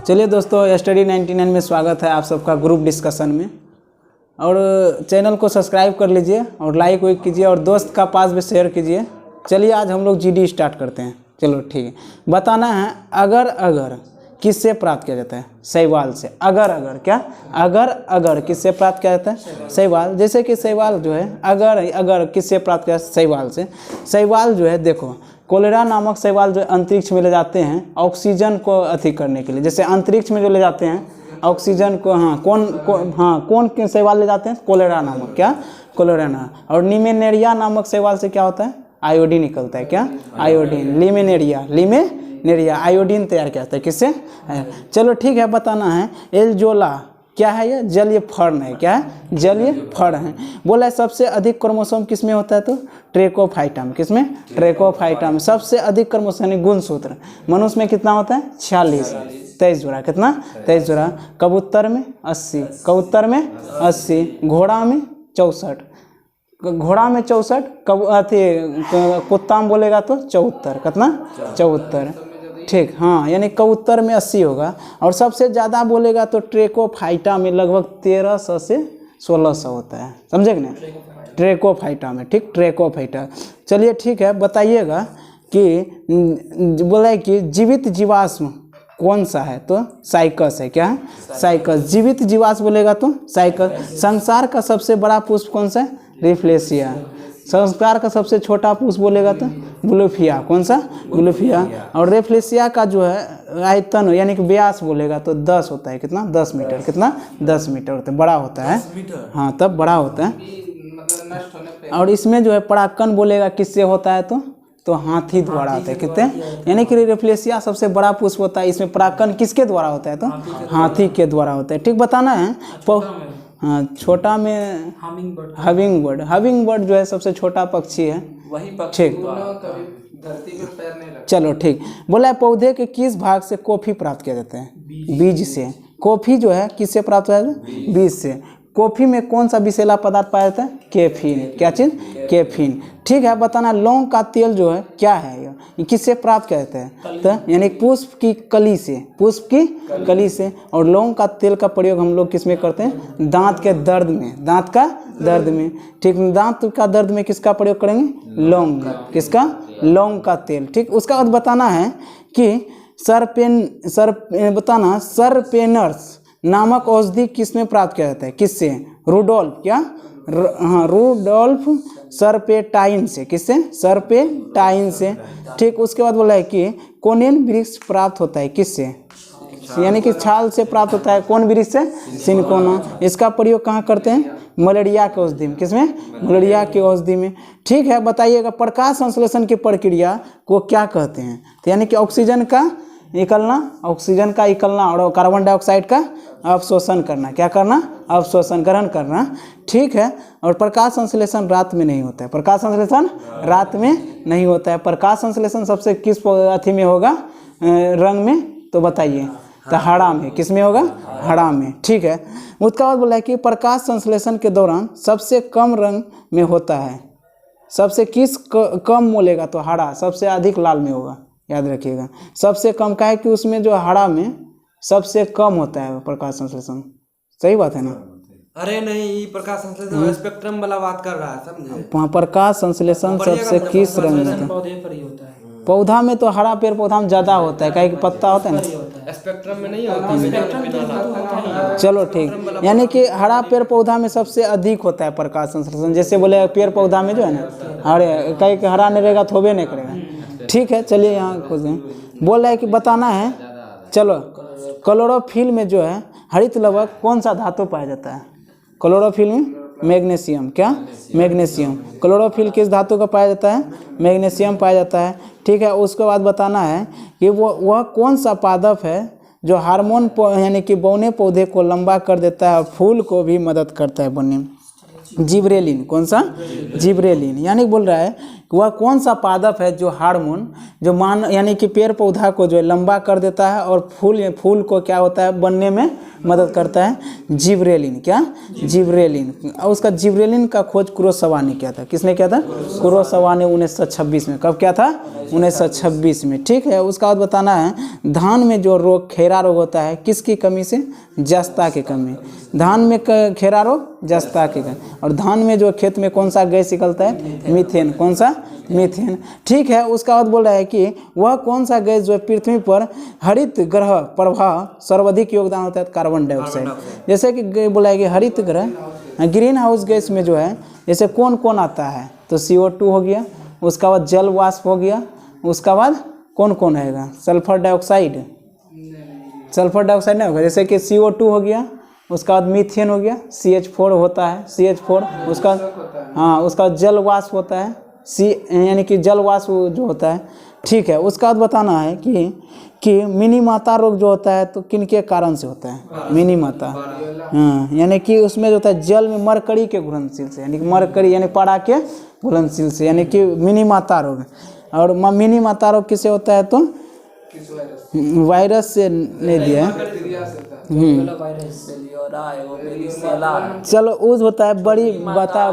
चलिए दोस्तों, स्टडी 99 में स्वागत है आप सबका ग्रुप डिस्कशन में। और चैनल को सब्सक्राइब कर लीजिए और लाइक वाइक कीजिए और दोस्त का पास भी शेयर कीजिए। चलिए आज हम लोग जीडी स्टार्ट करते हैं। चलो ठीक है, बताना है अगर अगर किससे प्राप्त किया जाता है? शैवाल से। अगर अगर क्या? अगर अगर किससे प्राप्त किया जाता है? शैवाल। जैसे कि शैवाल जो है अगर अगर किससे प्राप्त किया? शैवाल से। शैवाल जो है देखो, कोलेरा नामक शैवाल जो अंतरिक्ष में ले जाते हैं ऑक्सीजन को अति करने के लिए। जैसे अंतरिक्ष में जो ले जाते हैं ऑक्सीजन को, कौन शैवाल ले जाते हैं? कोलेरा नामक, क्या? कोलेरा नामक। और लीमेनेरिया नामक शैवाल से क्या होता है? आयोडीन निकलता है। क्या? आयोडीन। लीमेनेरिया आयोडीन तैयार किया जाता है। किससे? चलो ठीक है, बताना है एल्जोला क्या है? ये जलीय फर्न है। क्या है? जलीय फर्न है। बोला है सबसे अधिक क्रोमोसोम किस में होता है? तो ट्रेकोफाइटा में। किस में? ट्रेकोफाइटा में सबसे अधिक क्रोमोसोम यानी गुणसूत्र। मनुष्य में कितना होता है? 46, 23 जोड़ा। कितना? 23 जोड़ा। कबूतर में 80, कबूतर में 80, घोड़ा में 64, घोड़ा में 64, कुत्ता में बोलेगा तो 74। कितना? 74। ठीक, हाँ, यानी कबूतर में 80 होगा। और सबसे ज़्यादा बोलेगा तो ट्रेकोफाइटा में लगभग 1300 से 1600 होता है। समझे कि नहीं? ट्रेकोफाइटा में। ठीक, ट्रेकोफाइटा। चलिए ठीक है, बताइएगा कि बोला है कि जीवित जीवाश्म कौन सा है? तो साइकस है। क्या है? साइकस। जीवित जीवाश्म बोलेगा तो साइकस। संसार का सबसे बड़ा पुष्प कौन सा है? रिफ्लेशिया। संसार का सबसे छोटा पुष्प बोलेगा तो ब्लूफिया। कौन सा? ब्लूफिया। और रेफ्लेशिया का जो है आयतन यानी कि व्यास बोलेगा तो 10 होता है। कितना? 10 मीटर। कितना? 10 मीटर होता है। बड़ा होता है, हाँ, तब बड़ा होता है। और इसमें जो है परागकण बोलेगा किससे होता है? तो हाथी द्वारा होता है। कितने? यानी कि रेफ्लेशिया सबसे बड़ा पुष्प होता है, इसमें परागकण किसके द्वारा होता है? तो हाथी के द्वारा होता है। ठीक, बताना है। हाँ, छोटा में हमिंग बर्ड जो है सबसे छोटा पक्षी है। वही पक्षी। ठीक, धरती पे पैर नहीं रखता। चलो ठीक। बोला है पौधे के किस भाग से कॉफी प्राप्त किया जाता है? बीज से। कॉफी जो है किससे प्राप्त होता है? बीज से। कॉफी में कौन सा विषैला पदार्थ पाया जाता है? कैफीन। क्या चीज? कैफीन। ठीक है, बताना लौंग का तेल जो है क्या है? ये किससे प्राप्त किया जाता है? तो यानी पुष्प की कली से। पुष्प की कली से। और लौंग का तेल का प्रयोग हम लोग किस में करते हैं? दांत के दर्द में। दांत का दर्द में। ठीक, दांत का दर्द में किसका प्रयोग करेंगे? लौंग का। किसका? लौंग का तेल। ठीक, उसका बाद बताना है कि सरपेनर्स नामक औषधि किस में प्राप्त किया जाता है? किससे? रुडोल्फ। क्या? हाँ, रुडोल्फ सर्पेटाइन से। किससे? सर्पेटाइन से। ठीक, उसके बाद बोला है कि कोनिन वृक्ष प्राप्त होता है किससे? यानी कि छाल से प्राप्त होता है। कौन वृक्ष से? सिनकोना। इसका प्रयोग कहाँ करते हैं? मलेरिया के औषधि में। किसमें? मलेरिया के औषधि में। ठीक है, बताइएगा प्रकाश संश्लेषण की प्रक्रिया को क्या कहते हैं? तो यानी कि ऑक्सीजन का इकलना और कार्बन डाइऑक्साइड का अवशोषण करना। क्या करना? अवशोषण, ग्रहण करना। ठीक है, और प्रकाश संश्लेषण रात में नहीं होता है। प्रकाश संश्लेषण रात में नहीं होता है। प्रकाश संश्लेषण सबसे किस अथी में होगा? रंग में। तो बताइए। तो हरा में। किस में होगा? हरा में। ठीक है, उसका बाद बोला है कि प्रकाश संश्लेषण के दौरान सबसे कम रंग में होता है। सबसे किस कम बोलेगा तो हरा। सबसे अधिक लाल में होगा, याद रखिएगा। सबसे कम का है कि उसमें जो हरा में सबसे कम होता है प्रकाश संश्लेषण। सही बात है ना? अरे नहीं, प्रकाश संश्लेषण स्पेक्ट्रम वाला बात कर रहा है, समझे? प्रकाश संश्लेषण सबसे किस रंग में होता है? पौधा में तो हरा पेड़ पौधा में ज्यादा होता है, कहीं पत्ता होता है ना। स्पेक्ट्रम में नहीं होता। चलो ठीक, यानी कि हरा पेड़ पौधा में सबसे अधिक होता है प्रकाश संश्लेषण। जैसे बोले पेड़ पौधा में जो है ना हरे, कहीं हरा नहीं रहेगा तो होबे नहीं करेगा। ठीक है, चलिए यहाँ खोजें। बोल रहा है कि बताना है। चलो, क्लोरोफिल में जो है हरित लवक कौन सा धातु पाया जाता है? क्लोरोफिल में मैग्नीशियम। क्या? मैग्नीशियम। क्लोरोफिल किस धातु का पाया जाता है? मैग्नीशियम पाया जाता है। ठीक है, उसके बाद बताना है कि वह कौन सा पादप है जो हार्मोन यानी कि बौने पौधे को लंबा कर देता है और फूल को भी मदद करता है बनने में? जिब्रेलिन। कौन सा? जिब्रेलिन। यानी बोल रहा है वह कौन सा पादप है जो हार्मोन जो यानी कि पेड़ पौधा को जो है लंबा कर देता है और फूल को क्या होता है बनने में मदद करता है? जिब्रेलिन। क्या? जिब्रेलिन। और उसका जिब्रेलिन का खोज कुरोसावा ने किया था। किसने किया था? कुरोसावा ने 1926 में। कब किया था? 1926 में। ठीक है, उसका बाद बताना है धान में जो रोग खेरा रोग होता है किसकी कमी से? जस्ता की कमी। धान में खेरा रोग जस्ता की कमी। और धान में जो खेत में कौन सा गैस निकलता है? मीथेन। कौन सा? मीथेन। ठीक है, उसका बाद बोल रहा है कि वह कौन सा गैस जो है पृथ्वी पर हरित ग्रह प्रभाव सर्वाधिक योगदान होता है? Carbon dioxide. जैसे कि बोला है कि हरित ग्रह ग्रीन हाउस गैस में जो है जैसे कौन कौन आता है? तो CO2 हो गया, उसका बाद जल वाष्प हो गया, उसका बाद कौन कौन आएगा? Sulphur dioxide. सल्फर डाइऑक्साइड नहीं होगा, जैसे कि CO2 हो गया, उसका बाद मीथेन हो गया, CH4 होता है, CH4। उसका हाँ, उसका जल वाष्प होता है, यानी कि जल वाष्प जो होता है। ठीक है, उसका बाद बताना है कि मिनी माता रोग जो होता है तो किन के कारण से होता है? मिनी माता। हाँ, यानी कि उसमें जो होता है जल में मरकरी के घुलनशील से, यानी कि मरकरी यानी पारा के घुलनशील से, यानी कि मिनी माता रोग। और मिनी माता रोग किससे होता है? तो वायरस से नहीं दिया है। चलो उस होता है बड़ी माता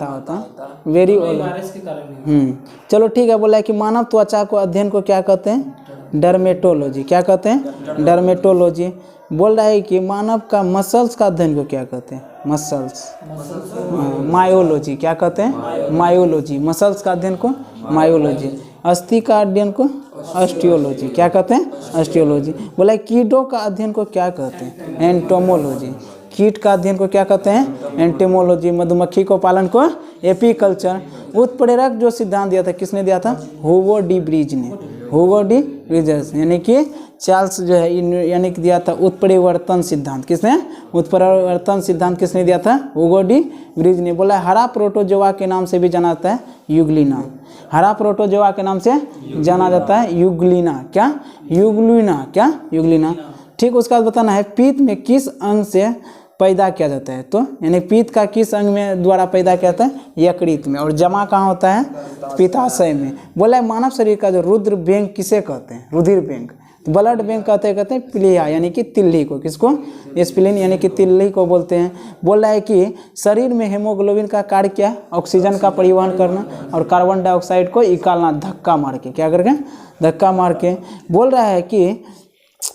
होता है वेरी ओल्ड। चलो ठीक है, बोला है कि मानव त्वचा को अध्ययन को क्या कहते हैं? डर्मेटोलॉजी। क्या कहते हैं? डर्मेटोलॉजी। बोल रहा है कि मानव का मसल्स का अध्ययन को क्या कहते हैं? मसल्स। मायोलॉजी। क्या कहते हैं? मायोलॉजी। मसल्स का अध्ययन को मायोलॉजी। अस्थि का अध्ययन को ऑस्टियोलॉजी। क्या कहते हैं? ऑस्टियोलॉजी। बोला है कीटों का अध्ययन को क्या कहते हैं? एंटोमोलॉजी। कीट का अध्ययन को क्या कहते हैं? एंटोमोलॉजी। मधुमक्खी को पालन को एपीकल्चर। उत्प्रेरक जो सिद्धांत दिया था किसने दिया था? हुगो डी ब्रीज ने। हुगो डी ब्रीज यानी कि चार्ल्स जो है यानी कि दिया था उत्परिवर्तन सिद्धांत। किसने? उत्परिवर्तन सिद्धांत किसने दिया था? हुगो डी ब्रीज ने। बोला हरा प्रोटोजोआ के नाम से भी जाना जाता है यूग्लिना। हरा प्रोटोजोआ के नाम से जाना जाता है यूग्लिना। क्या? यूग्लिना। क्या? यूग्लिना। ठीक, उसका बताना है पीत में किस अंग से पैदा किया जाता है? तो यानी पीत का किस अंग में द्वारा पैदा किया जाता है? यकृत में। और जमा कहाँ होता है? पित्ताशय में। बोला है मानव शरीर का जो रुद्र बैंक किसे कहते हैं? रुधिर बैंक। ब्लड बैंक कहते हैं प्लीहा यानी कि तिल्ली को। किसको? स्प्लीन यानी कि तिल्ली को बोलते हैं। बोल रहा है कि शरीर में हेमोग्लोबिन का कार्य क्या है? ऑक्सीजन का परिवहन करना और कार्बन डाइऑक्साइड को निकालना धक्का मार के। क्या करके? धक्का मार के। बोल रहा है कि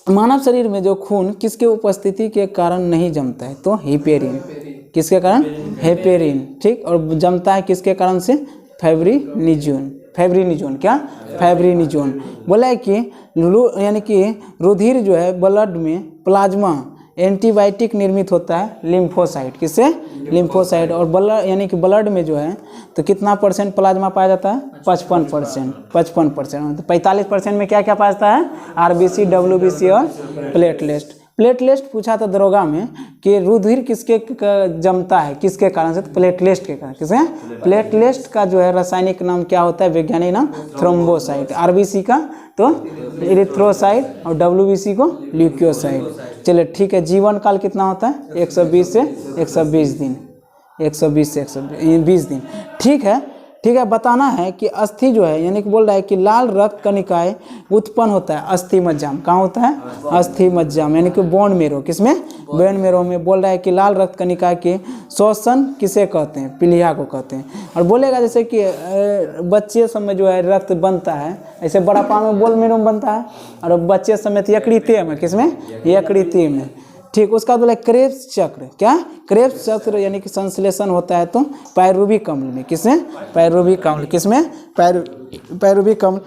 मानव शरीर में जो खून किसके उपस्थिति के कारण नहीं जमता है? तो हिपेरिन। किसके कारण? हेपेरिन। ठीक, और जमता है किसके कारण से? फाइब्रिनिजोन। फाइब्रिनिजोन। क्या? फाइब्रिनिजोन। बोला है कि यानी कि रुधिर जो है ब्लड में प्लाज्मा एंटीबायोटिक निर्मित होता है लिम्फोसाइट। किससे? लिम्फोसाइट। और ब्लड यानी कि ब्लड में जो है तो कितना % प्लाज्मा पाया जाता है? 55%। 55%। तो 45% में क्या क्या पाया जाता है? RBC, WBC और प्लेटलेट। प्लेटलेट पूछा था दरोगा में कि रुधिर किसके जमता है? किसके कारण से? तो प्लेटलेट के कारण। किसके? प्लेटलेट का जो है रासायनिक नाम क्या होता है? वैज्ञानिक नाम थ्रोम्बोसाइट। RBC का तो इरिथ्रोसाइट और WBC को ल्यूकोसाइट। चलिए ठीक है, जीवन काल कितना होता है? 120 से 120 दिन। 120 से 120 दिन। ठीक है, ठीक है, बताना है कि अस्थि जो है यानी कि बोल रहा है कि लाल रक्त कणिकाएं उत्पन्न होता है अस्थि मज्जा में। कहाँ होता है? अस्थि मज्जा में, यानी कि बोन मेरो। किसमें? बोन मेरो में। बोल रहा है कि लाल रक्त कणिका के शोषण किसे कहते हैं? प्लीहा को कहते हैं। और बोलेगा जैसे कि बच्चे समय जो है रक्त बनता है, ऐसे बड़ापा में बोन मेरो में बनता है, और बच्चे समय तो यकृत में। किसमें? यकृत में। ठीक, उसका बोला क्रेब्स चक्र। क्या? क्रेब्स चक्र यानी कि संश्लेषण होता है तो पायरुविक अम्ल में। किसमें? पायरुविक अम्ल। किसमें? पायरुविक अम्ल।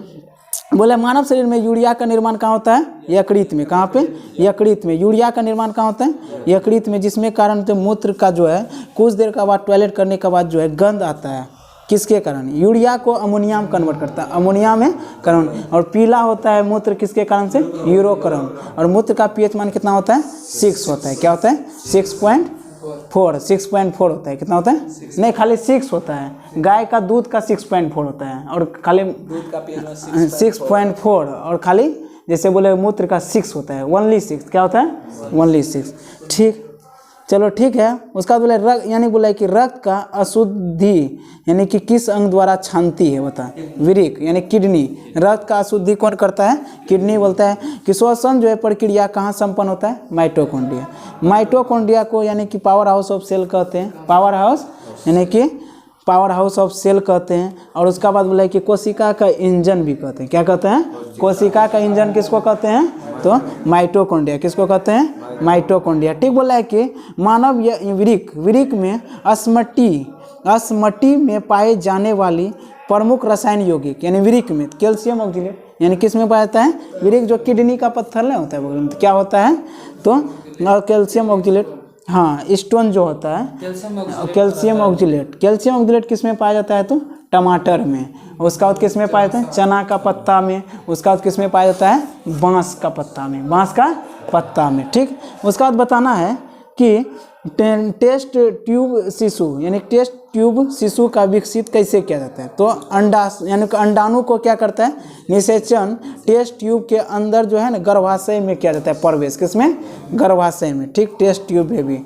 बोले मानव शरीर में यूरिया का निर्माण कहाँ होता है? यकृत में। कहाँ पे? यकृत में। यूरिया का निर्माण कहाँ होता है? यकृत में, जिसमें कारण तो मूत्र का जो है कुछ देर के बाद टॉयलेट करने के बाद जो है गंध आता है। किसके कारण? यूरिया को अमोनिया में कन्वर्ट करता है, अमोनिया में कन्वर्ट। और पीला होता है मूत्र किसके कारण से? यूरोक्रम। और मूत्र का pH मान कितना होता है? 6 होता है। क्या होता है? 6.4 होता है। कितना होता है? नहीं, खाली 6 होता है। गाय का दूध का 6.4 होता है और खाली दूध का pH 6.4 और खाली जैसे बोले मूत्र का 6 होता है, ओनली 6। क्या होता है? ओनली 6। ठीक, चलो ठीक है। उसका बोला रक्त, यानी बोला कि रक्त का अशुद्धि यानी कि किस अंग द्वारा छानती है, बता। वृक्क यानी किडनी। रक्त का अशुद्धि कौन करता है? किडनी। बोलता है कि श्वसन जो है प्रक्रिया कहाँ संपन्न होता है? माइटोकॉन्ड्रिया। माइटोकॉन्ड्रिया को यानी कि पावर हाउस ऑफ सेल कहते हैं। पावर हाउस यानी कि पावर हाउस ऑफ सेल कहते हैं। और उसका बाद बोला है कि कोशिका का इंजन भी कहते हैं। क्या कहते हैं? कोशिका का इंजन किसको कहते हैं? तो माइटोकॉन्ड्रिया। किसको कहते हैं? माइटोकॉन्ड्रिया। ठीक बोला है कि मानव वृक्क में अस्मटी में पाए जाने वाली प्रमुख रासायन यौगिक यानी वृक्क में कैल्शियम ऑक्जेलेट यानी किस में पाया जाता है? वृक्क जो किडनी का पत्थर नहीं होता है बगल में, तो क्या होता है? तो कैल्शियम ऑक्जेलेट, हाँ स्टोन जो होता है कैल्शियम ऑक्जेलेट। कैल्शियम ऑक्जेलेट किस में पाया जाता है? तो टमाटर में। उसका बाद किस में पाया जाता है? चना का पत्ता में। उसका बाद किस में पाया जाता है? बांस का पत्ता में। बांस का पत्ता में। ठीक। उसका बाद बताना है कि टेस्ट ट्यूब शिशु यानी टेस्ट ट्यूब शिशु का विकसित कैसे किया जाता है? तो अंडा यानी कि अंडाणु को क्या करता है? निषेचन टेस्ट ट्यूब के अंदर जो है ना गर्भाशय में किया जाता है। प्रवेश किसमें? गर्भाशय में। ठीक, टेस्ट ट्यूब में भी।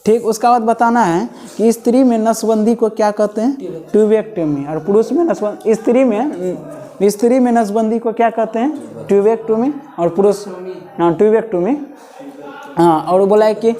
ठीक। उसका बाद बताना है कि स्त्री में नसबंदी को क्या कहते हैं? ट्यूबेक्टमी। और पुरुष में नसबंदी, स्त्री में नसबंदी को क्या कहते हैं? ट्यूबेक्टमी। और पुरुष, हाँ ट्यूबेक्टमी। हाँ, और बोला है कि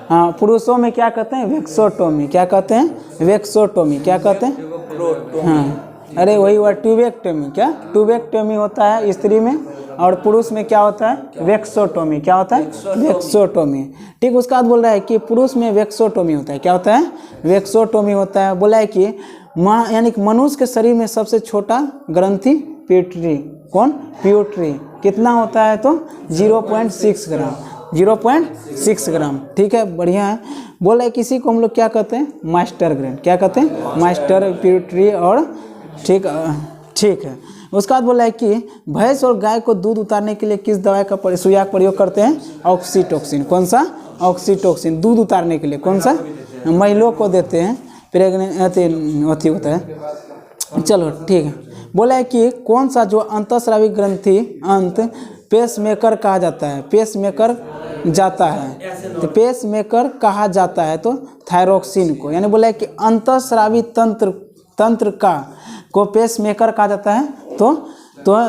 हाँ पुरुषों में क्या कहते हैं? वेक्सोटोमी। क्या कहते हैं? वेक्सोटोमी। क्या कहते हैं? हाँ अरे वही हुआ ट्यूबेक्टमी। क्या ट्यूबेक्टमी होता है स्त्री में, और पुरुष में क्या होता है? वेक्सोटोमी। क्या होता है? वेक्सोटोमी। ठीक। उसका बाद बोल रहा है कि पुरुष में वेक्सोटोमी होता है। क्या होता है? वेक्सोटोमी होता है। बोला है कि यानी कि मनुष्य के शरीर में सबसे छोटा ग्रंथि प्यूटरी। कौन? प्यूटरी। कितना होता है? तो 0.6 ग्राम। 0.6 ग्राम। ठीक है, बढ़िया है। बोला है किसी को हम लोग क्या कहते हैं? Master grand. क्या कहते हैं? मास्टर प्यूटरी। और ठीक है। उसका बाद बोला है कि भैंस और गाय को दूध उतारने के लिए किस दवाई का सुइया का प्रयोग करते हैं? ऑक्सीटोसिन। कौन सा? ऑक्सीटोसिन। दूध उतारने के लिए कौन सा? महिलाओं को देते हैं। प्रेग्नेंट होता है। चलो ठीक है। बोला है कि कौन सा जो अंतःस्रावी ग्रंथि अंत पेसमेकर कहा जाता है? पेसमेकर जाता है तो पेसमेकर कहा जाता है तो थायरोक्सिन को। यानी बोला है कि अंतःस्रावी तंत्र का को पेसमेकर कहा जाता है तो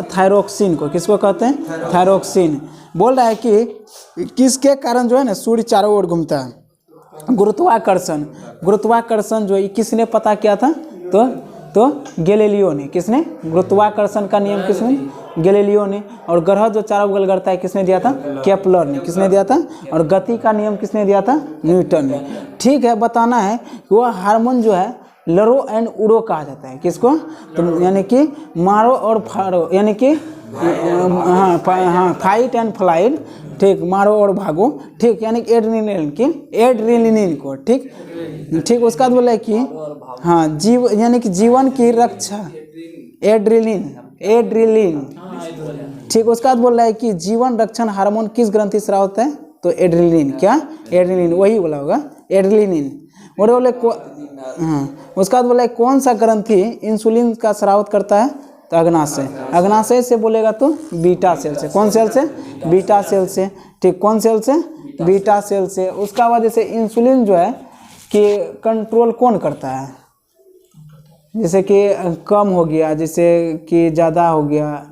थायरोक्सिन को। किसको कहते हैं? थायरोक्सिन। बोल रहा है कि किसके कारण जो है ना सूर्य चारों ओर घूमता है? गुरुत्वाकर्षण। गुरुत्वाकर्षण जो किसने पता किया था? तो गैलीलियो ने। किसने? गुरुत्वाकर्षण का नियम किसने? गैलीलियो ने। और ग्रह जो चारों बगल करता है किसने दिया था? केपलर ने। किसने दिया था? और गति का नियम किसने दिया था? न्यूटन ने। ठीक है। बताना है कि वह हार्मोन जो है लरो एंड उड़ो कहा जाता है। किसको? तो यानी कि मारो और फाड़ो, यानी कि हाँ फाइट एंड फ्लाइट। ठीक, मारो और भागो। ठीक, यानी कि एड्रेनलिन को। ठीक। उसका बाद बोला है कि हाँ यानी कि जीवन की रक्षा एड्रेनलिन। ठीक। उसका बाद बोल रहा है कि जीवन रक्षण हार्मोन किस ग्रंथि से स्राव होता है? तो एड्रेनलिन। क्या? एड्रेनलिन। वही बोला होगा एड्रेनलिन। और बोले हाँ। उसका बाद बोला है कौन सा ग्रंथि इंसुलिन का स्राव करता है? तो अग्नाशय। अग्नाशय से बोलेगा तो बीटा सेल से। कौन सेल से? बीटा सेल से। ठीक, कौन सेल से? बीटा सेल से। उसका बाद जैसे इंसुलिन जो है कि कंट्रोल कौन करता है? जैसे कि कम हो गया, जैसे कि ज़्यादा हो गया,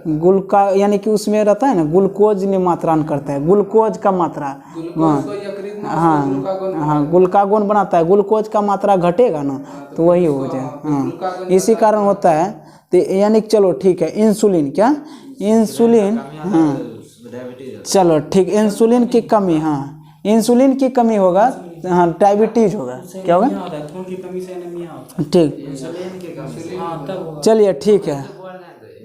गुलका यानी कि उसमें रहता है ना ग्लूकोज मात्रान करता है। ग्लूकोज का मात्रा हाँ ग्लूकागोन बनाता है। ग्लूकोज का मात्रा घटेगा ना तो वही हो जाए। हाँ इसी कारण होता है। तो यानी कि चलो ठीक है इंसुलिन। क्या? इंसुलिन। हाँ चलो ठीक, इंसुलिन की कमी। हाँ इंसुलिन की कमी होगा, हाँ डायबिटीज होगा। क्या होगा? खून की कमी से एनीमिया होगा। ठीक, चलिए ठीक है।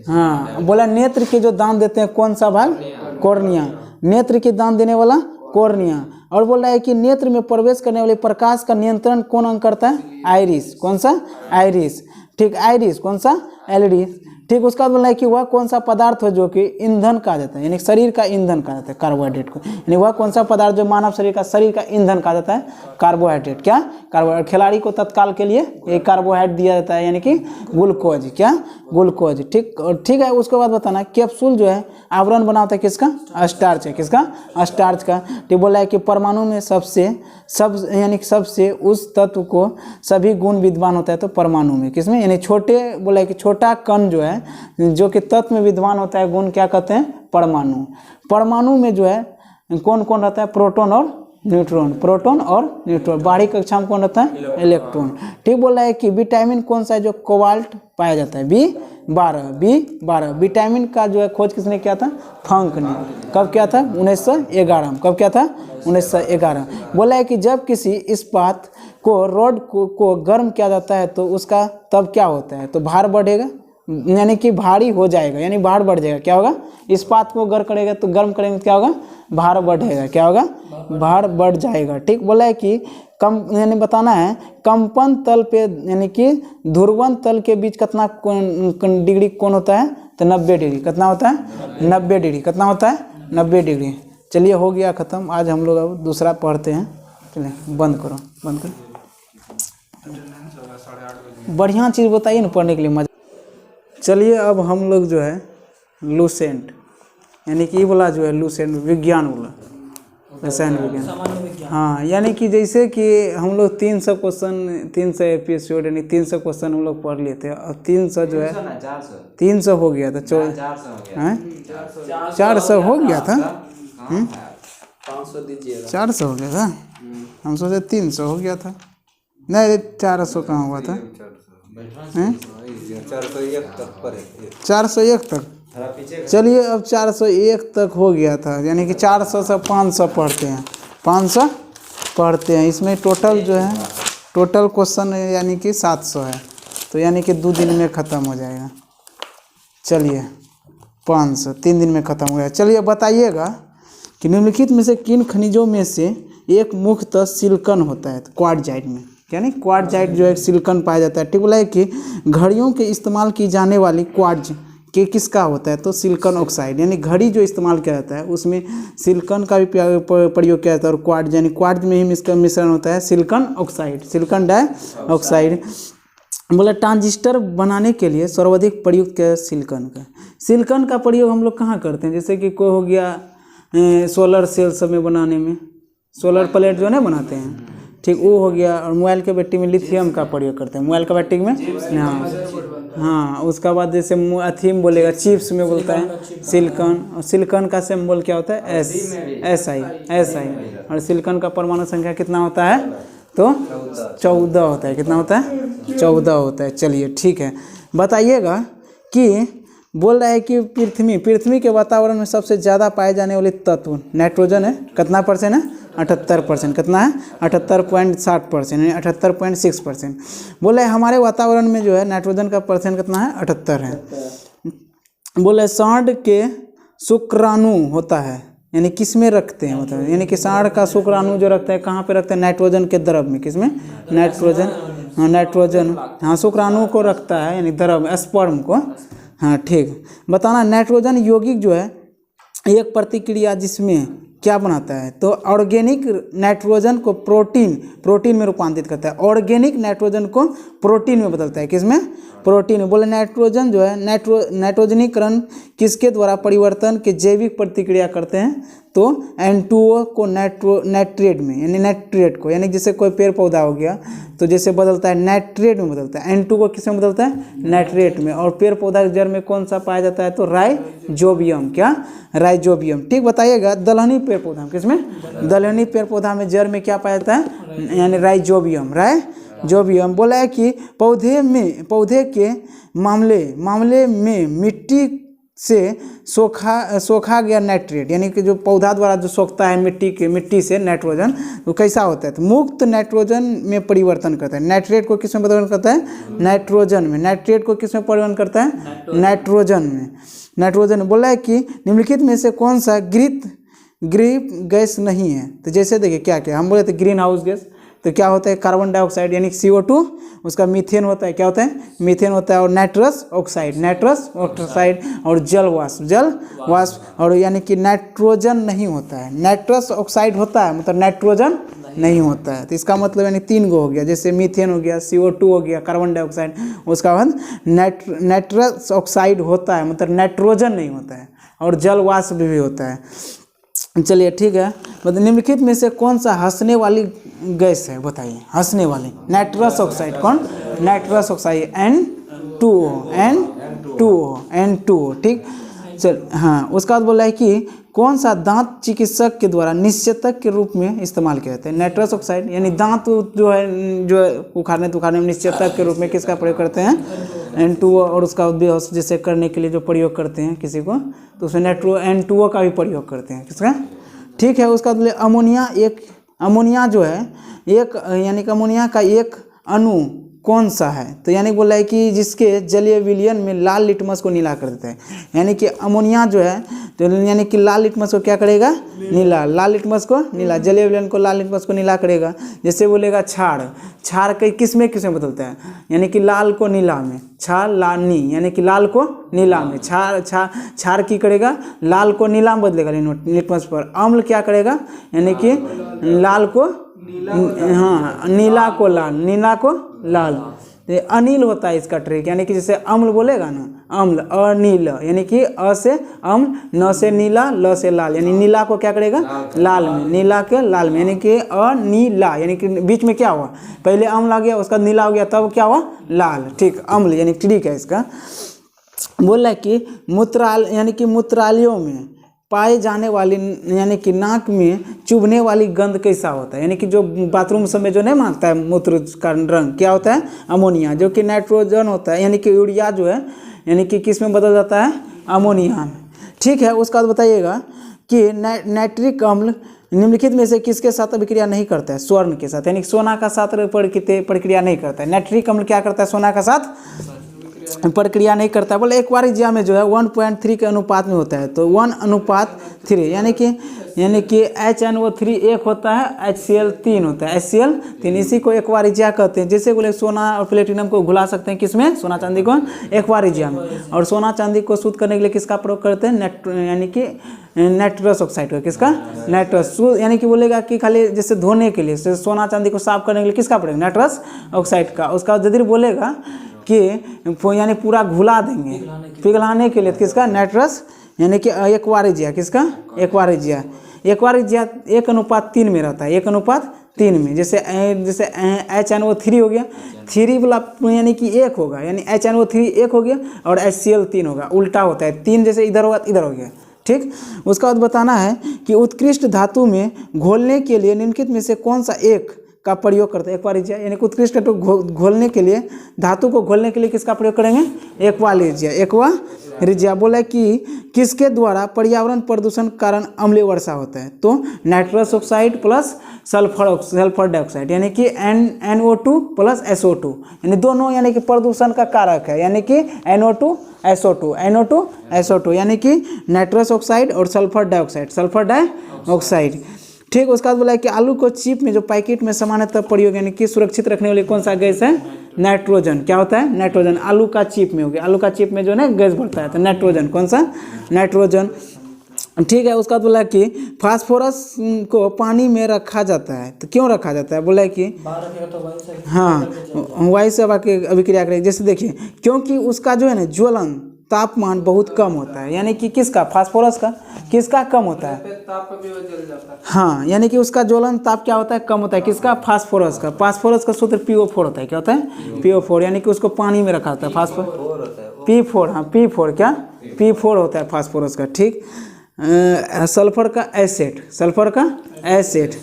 हाँ बोला नेत्र के जो दान देते हैं कौन सा भाग? कॉर्निया। नेत्र के दान देने वाला कॉर्निया। और बोल रहा है कि नेत्र में प्रवेश करने वाले प्रकाश का नियंत्रण कौन अंग करता है? आइरिस। कौन सा? आइरिस। ठीक, आइरिस। कौन सा? आइरिस। ठीक, उसका बाद बोला है कि वह कौन सा पदार्थ हो जो कि ईंधन कहा जाता है, यानी शरीर का ईंधन कहा जाता है कार्बोहाइड्रेट को, यानी वह कौन सा पदार्थ जो मानव शरीर का ईंधन कहा जाता है कार्बोहाइड्रेट। क्या कार्बोहाइड्रेट। खिलाड़ी को तत्काल के लिए एक कार्बोहाइड्रेट दिया जाता है यानी कि ग्लूकोज। क्या ग्लूकोज। ठीक, और ठीक है, उसके बाद बताना कैप्सूल जो है आवरण बनाता है किसका, स्टार्च है, किसका स्टार्च का। ठीक, बोला है कि परमाणु में यानी सबसे उस तत्व को सभी गुण विद्वान होता है तो परमाणु में, किसमें, यानी छोटे, बोला है कि छोटा कण जो है जो कि तत्व में विद्वान होता है गुण क्या कहते हैं परमाणु। परमाणु में जो है कौन कौन रहता है प्रोटॉन और न्यूट्रॉन, प्रोटॉन और न्यूट्रॉन। बाहरी कक्षा में कौन रहता है इलेक्ट्रॉन। ठीक, बोला है कि विटामिन कौन सा है जो कोबाल्ट पाया जाता है B12। विटामिन का जो है खोज किसने किया था फंक ने। कब किया था 1911 में। कब किया था 1911। बोला है कि जब किसी इस्पात को रॉड को गर्म किया जाता है तो उसका तब क्या होता है, तो भार बढ़ेगा, यानी कि भारी हो जाएगा, यानी भार बढ़ जाएगा। क्या होगा, इस्पात को गर्म करेगा तो गर्म करेंगे तो क्या होगा, भार बढ़ेगा। क्या होगा, भार बढ़ जाएगा। ठीक, बोला है कि कम, यानी बताना है कंपन तल पे यानी कि ध्रुवन तल के बीच कितना डिग्री कोण होता है, तो 90 डिग्री। कितना होता है 90 डिग्री। कितना होता है 90 डिग्री। चलिए हो गया ख़त्म। आज हम लोग अब दूसरा पढ़ते हैं। चलिए बंद करो, बंद करो। बढ़िया चीज़ बताइए ना पढ़ने के लिए मजा। चलिए अब हम लोग जो है लूसेंट यानी कि ये वाला जो है लूसेंट विज्ञान वाला रसायन विज्ञान। हाँ, यानी कि जैसे कि हम लोग 300 क्वेश्चन 300 एपिसोड यानी 300 क्वेश्चन हम लोग पढ़ लिए थे और 300 जो है 300 हो गया था। 400 हो गया था। 400 हो गया था। हम सोचे 300 हो गया था। नहीं 400 कहाँ हुआ था, 401 तक। चलिए अब 401 तक हो गया था, यानी कि 400 से 500 पढ़ते हैं, 500 पढ़ते हैं। इसमें टोटल जो है टोटल क्वेश्चन यानी कि 700 है, तो यानी कि 2 दिन में ख़त्म हो जाएगा। चलिए 500 3 दिन में ख़त्म हो गया। चलिए बताइएगा कि निम्नलिखित में से किन खनिजों में से एक मुख्यतः सिलिकॉन होता है, तो क्वार्टजाइट में, यानी क्वार्टजाइट जो है सिलिकॉन पाया जाता है। ठीक, बोला है कि घड़ियों के इस्तेमाल की जाने वाली क्वार्ट्ज के किसका होता है, तो सिलिकॉन ऑक्साइड, यानी घड़ी जो इस्तेमाल किया जाता है उसमें सिलिकॉन का भी प्रयोग किया जाता है और क्वार्ट्ज यानी क्वार्ट्ज में ही इसका मिश्रण होता है सिलिकॉन ऑक्साइड, सिलिकॉन डाइऑक्साइड। बोला ट्रांजिस्टर बनाने के लिए सर्वाधिक प्रयुक्त क्या है सिलिकॉन का। सिलिकॉन का प्रयोग हम लोग कहाँ करते हैं, जैसे कि कोई हो गया सोलर सेल सब में बनाने में, सोलर प्लेट जो है बनाते हैं। ठीक, वो हो गया। और मोबाइल के बैटरी में लिथियम का प्रयोग करते हैं, मोबाइल का बैटरी में। हाँ, उसका बाद जैसे अथी में बोलेगा चिप्स में बोलता है सिलिकॉन, और सिलिकॉन का सिंबल क्या होता है SI। और सिलिकॉन का परमाणु संख्या कितना होता है, तो 14 होता है। कितना होता है 14 होता है। चलिए ठीक है, बताइएगा कि बोल रहा है कि पृथ्वी के वातावरण में सबसे ज़्यादा पाए जाने वाले तत्व नाइट्रोजन है। कितना परसेंट है 78%। कितना है 78.60%, यानी 78.6%। बोले हमारे वातावरण में जो है नाइट्रोजन का परसेंट कितना है 78 है। बोले सांड के शुक्राणु होता है, यानी किस में रखते हैं, मतलब यानी कि सांड का शुक्राणु जो रखता है कहाँ पे रखते हैं, नाइट्रोजन के द्रव में। किसमें, नाइट्रोजन। हाँ, शुक्राणु को रखता है यानी द्रव स्पर्म को। हाँ ठीक, बताना नाइट्रोजन यौगिक जो है एक प्रतिक्रिया जिसमें क्या बनाता है, तो ऑर्गेनिक नाइट्रोजन को प्रोटीन में रूपांतरित करता है। ऑर्गेनिक नाइट्रोजन को प्रोटीन में बदलता है, किसमें, प्रोटीन में। बोले नाइट्रोजन जो है नाइट्रोजनीकरण किसके द्वारा परिवर्तन के जैविक प्रतिक्रिया करते हैं, तो N2O को नाइट्रेट में, यानी नाइट्रेट को, यानी जैसे कोई पेड़ पौधा हो गया तो जैसे बदलता है नाइट्रेट में बदलता है, N2 को किस में बदलता है नाइट्रेट में। और पेड़ पौधा के जड़ में कौन सा पाया जाता है, तो राइजोबियम। क्या, राइजोबियम। ठीक, बताइएगा दलहनी पेड़ पौधा किसमें, दलहनी पेड़ पौधा में जड़ में क्या पाया जाता है, यानी राइजोबियम। बोला है कि पौधे के मामले में मिट्टी से सोखा गया नाइट्रेट, यानी कि जो पौधा द्वारा जो सोखता है मिट्टी से नाइट्रोजन, वो कैसा होता है, तो मुक्त नाइट्रोजन में परिवर्तन करता है। नाइट्रेट को किस में परिवर्तन करता है, नाइट्रोजन में। नाइट्रेट को किस में परिवर्तन करता है, नाइट्रोजन में। बोला है कि निम्नलिखित में से कौन सा ग्रीन गैस नहीं है, तो जैसे देखिए क्या हम बोले थे ग्रीन हाउस गैस, तो क्या होता है कार्बन डाइऑक्साइड यानी CO2, उसका मीथेन होता है, क्या होता है मीथेन होता है, और नाइट्रस ऑक्साइड और जल वाष्प और यानी कि नाइट्रोजन नहीं होता है, नाइट्रस ऑक्साइड होता है मतलब नाइट्रोजन नहीं होता है। तो इसका मतलब यानी 3 गो हो गया, जैसे मीथेन हो गया, CO2 हो गया, कार्बन डाइऑक्साइड, उसका बाद नाइट्रस ऑक्साइड होता है मतलब नाइट्रोजन नहीं होता है, और जल वाष्प भी होता है। चलिए ठीक है, मतलब निम्नलिखित में से कौन सा हंसने वाली गैस है बताइए, हंसने वाली नाइट्रस ऑक्साइड, कौन नाइट्रस ऑक्साइड N2O, ठीक। चल हाँ, उसका बाद बोला है कि कौन सा दांत चिकित्सक के द्वारा निश्चेतक के रूप में इस्तेमाल किया जाता है, नाइट्रस ऑक्साइड यानी दांत जो है उखाड़ने में निश्चेतक के रूप में किसका प्रयोग करते हैं, N2O, और उसका बेहोश जैसे करने के लिए जो प्रयोग करते हैं किसी को, तो उसमें N2O का भी प्रयोग करते हैं, किसका, ठीक है। उसका मतलब अमोनिया जो है एक यानी कि अमोनिया का एक अणु कौन सा है, तो यानी बोला है कि जिसके जलीय विलयन में लाल लिटमस को नीला कर देता है, यानी कि अमोनिया जो है तो यानी कि लाल लिटमस को क्या करेगा, नीला, लाल लिटमस को नीला, जलीय विलयन को लाल लिटमस को नीला करेगा। जैसे बोलेगा क्षार के किस में बदलता है, यानी कि लाल को नीला में, क्षार लानी यानी कि लाल को नीला में, क्षार की करेगा लाल को नीला में बदलेगा लिटमस पर। अम्ल क्या करेगा, यानी कि लाल को हाँ नीला को लाल। अनिल होता है इसका ट्रिक, यानी कि जैसे अम्ल बोलेगा ना, अम्ल अनिल यानी कि अ से अम्ल, न से नीला, ल से लाल, यानी नीला को क्या करेगा लाल में, नीला के लाल में, यानी कि अनीला यानी कि बीच में क्या हुआ, पहले अम्ल आ गया उसका नीला हो गया तब क्या हुआ लाल, ठीक, अम्ल यानी ट्रिक है इसका। बोल रहा है कि यानी कि मूत्रालयों में पाए जाने वाली यानी कि नाक में चुभने वाली गंध कैसा होता है, यानी कि जो बाथरूम सब में जो नहीं मांगता है मूत्र का रंग क्या होता है, अमोनिया, जो कि नाइट्रोजन होता है, यानी कि यूरिया जो है यानी कि किस में बदल जाता है, अमोनिया में, ठीक है। उसका बाद बताइएगा कि नाइट्रिक अम्ल निम्नलिखित में से किसके साथ अभिक्रिया नहीं करता है, स्वर्ण के साथ, यानी कि सोना का साथ प्रक्रिया नहीं करता है। नाइट्रिक अम्ल क्या करता है, सोना का साथ प्रक्रिया नहीं करता है। बोले एक बार एग्जाम में जो है 1.3 के अनुपात में होता है, तो 1:3 यानी कि HNO3 एक होता है, HCl 3 होता है, HCl 3, इसी को एक्वारिजिया कहते हैं। जैसे बोले सोना और प्लेटिनम को घुला सकते हैं किसमें, सोना चांदी को एक्वारिजिया में, और सोना चांदी को शुद्ध करने के लिए किसका प्रयोग करते हैं, यानी कि नाइट्रस ऑक्साइड का, किसका नाइट्रस, यानी कि बोलेगा कि खाली जैसे धोने के लिए, सोना चांदी को साफ करने के लिए किसका प्रयोग, नाइट्रस ऑक्साइड का। उसका यदि बोलेगा कि यानी पूरा घुला देंगे पिघलाने के लिए किसका, नाइट्रस यानी कि एक्वारिजिया, किसका एक्वारिजिया 1:3 में रहता है, 1:3 में। जैसे HNO3 हो गया, 3 वाला यानी कि 1 होगा, यानी HNO3 1 हो गया और HCl 3 होगा, उल्टा होता है, 3 जैसे इधर होगा इधर हो गया, ठीक। उसका बाद बताना है कि उत्कृष्ट धातु में घोलने के लिए निम्नलिखित में से कौन सा एक का प्रयोग करते हैं, एक्वारिजिया, यानी उत्कृष्ट घोलने के लिए, धातु को घोलने के लिए किसका प्रयोग करेंगे, एक्वारिजिया। बोला कि किसके द्वारा पर्यावरण प्रदूषण के कारण अम्लीय वर्षा होता है, तो nitrous oxide plus sulphur dioxide, यानी कि NO2 प्लस SO2, यानी दोनों यानी कि प्रदूषण का कारक है, यानी कि NO2 SO2 यानी कि नाइट्रस ऑक्साइड और सल्फर डाइऑक्साइड, ठीक। उसका बाद बोला है कि आलू को चिप में जो पैकेट में सामान्यतः प्रयोग यानी कि सुरक्षित रखने वाली कौन सा गैस है, नाइट्रोजन, क्या होता है, नाइट्रोजन। आलू का चिप में हो गया, आलू का चिप में जो है गैस बढ़ता है, तो नाइट्रोजन, कौन सा, नाइट्रोजन, ठीक है। उसका बाद बोला कि फास्फोरस को पानी में रखा जाता है, तो क्यों रखा जाता है, बोला है कि हाँ वायु से अभिक्रिया करेगी। जैसे देखिए क्योंकि उसका जो है ना ज्वलन तापमान बहुत कम होता है, यानी कि किसका, फास्फोरस का, किसका कम होता है, ताप पे वो जल जाता है, हाँ, यानी कि उसका ज्वलन ताप क्या होता है, कम होता है, किसका, फास्फोरस का सूत्र PO4 होता है, क्या होता है, PO4, यानी कि उसको पानी में रखा होता है, P4, हाँ P4 होता है फास्फोरस का, ठीक। सल्फर का एसिड,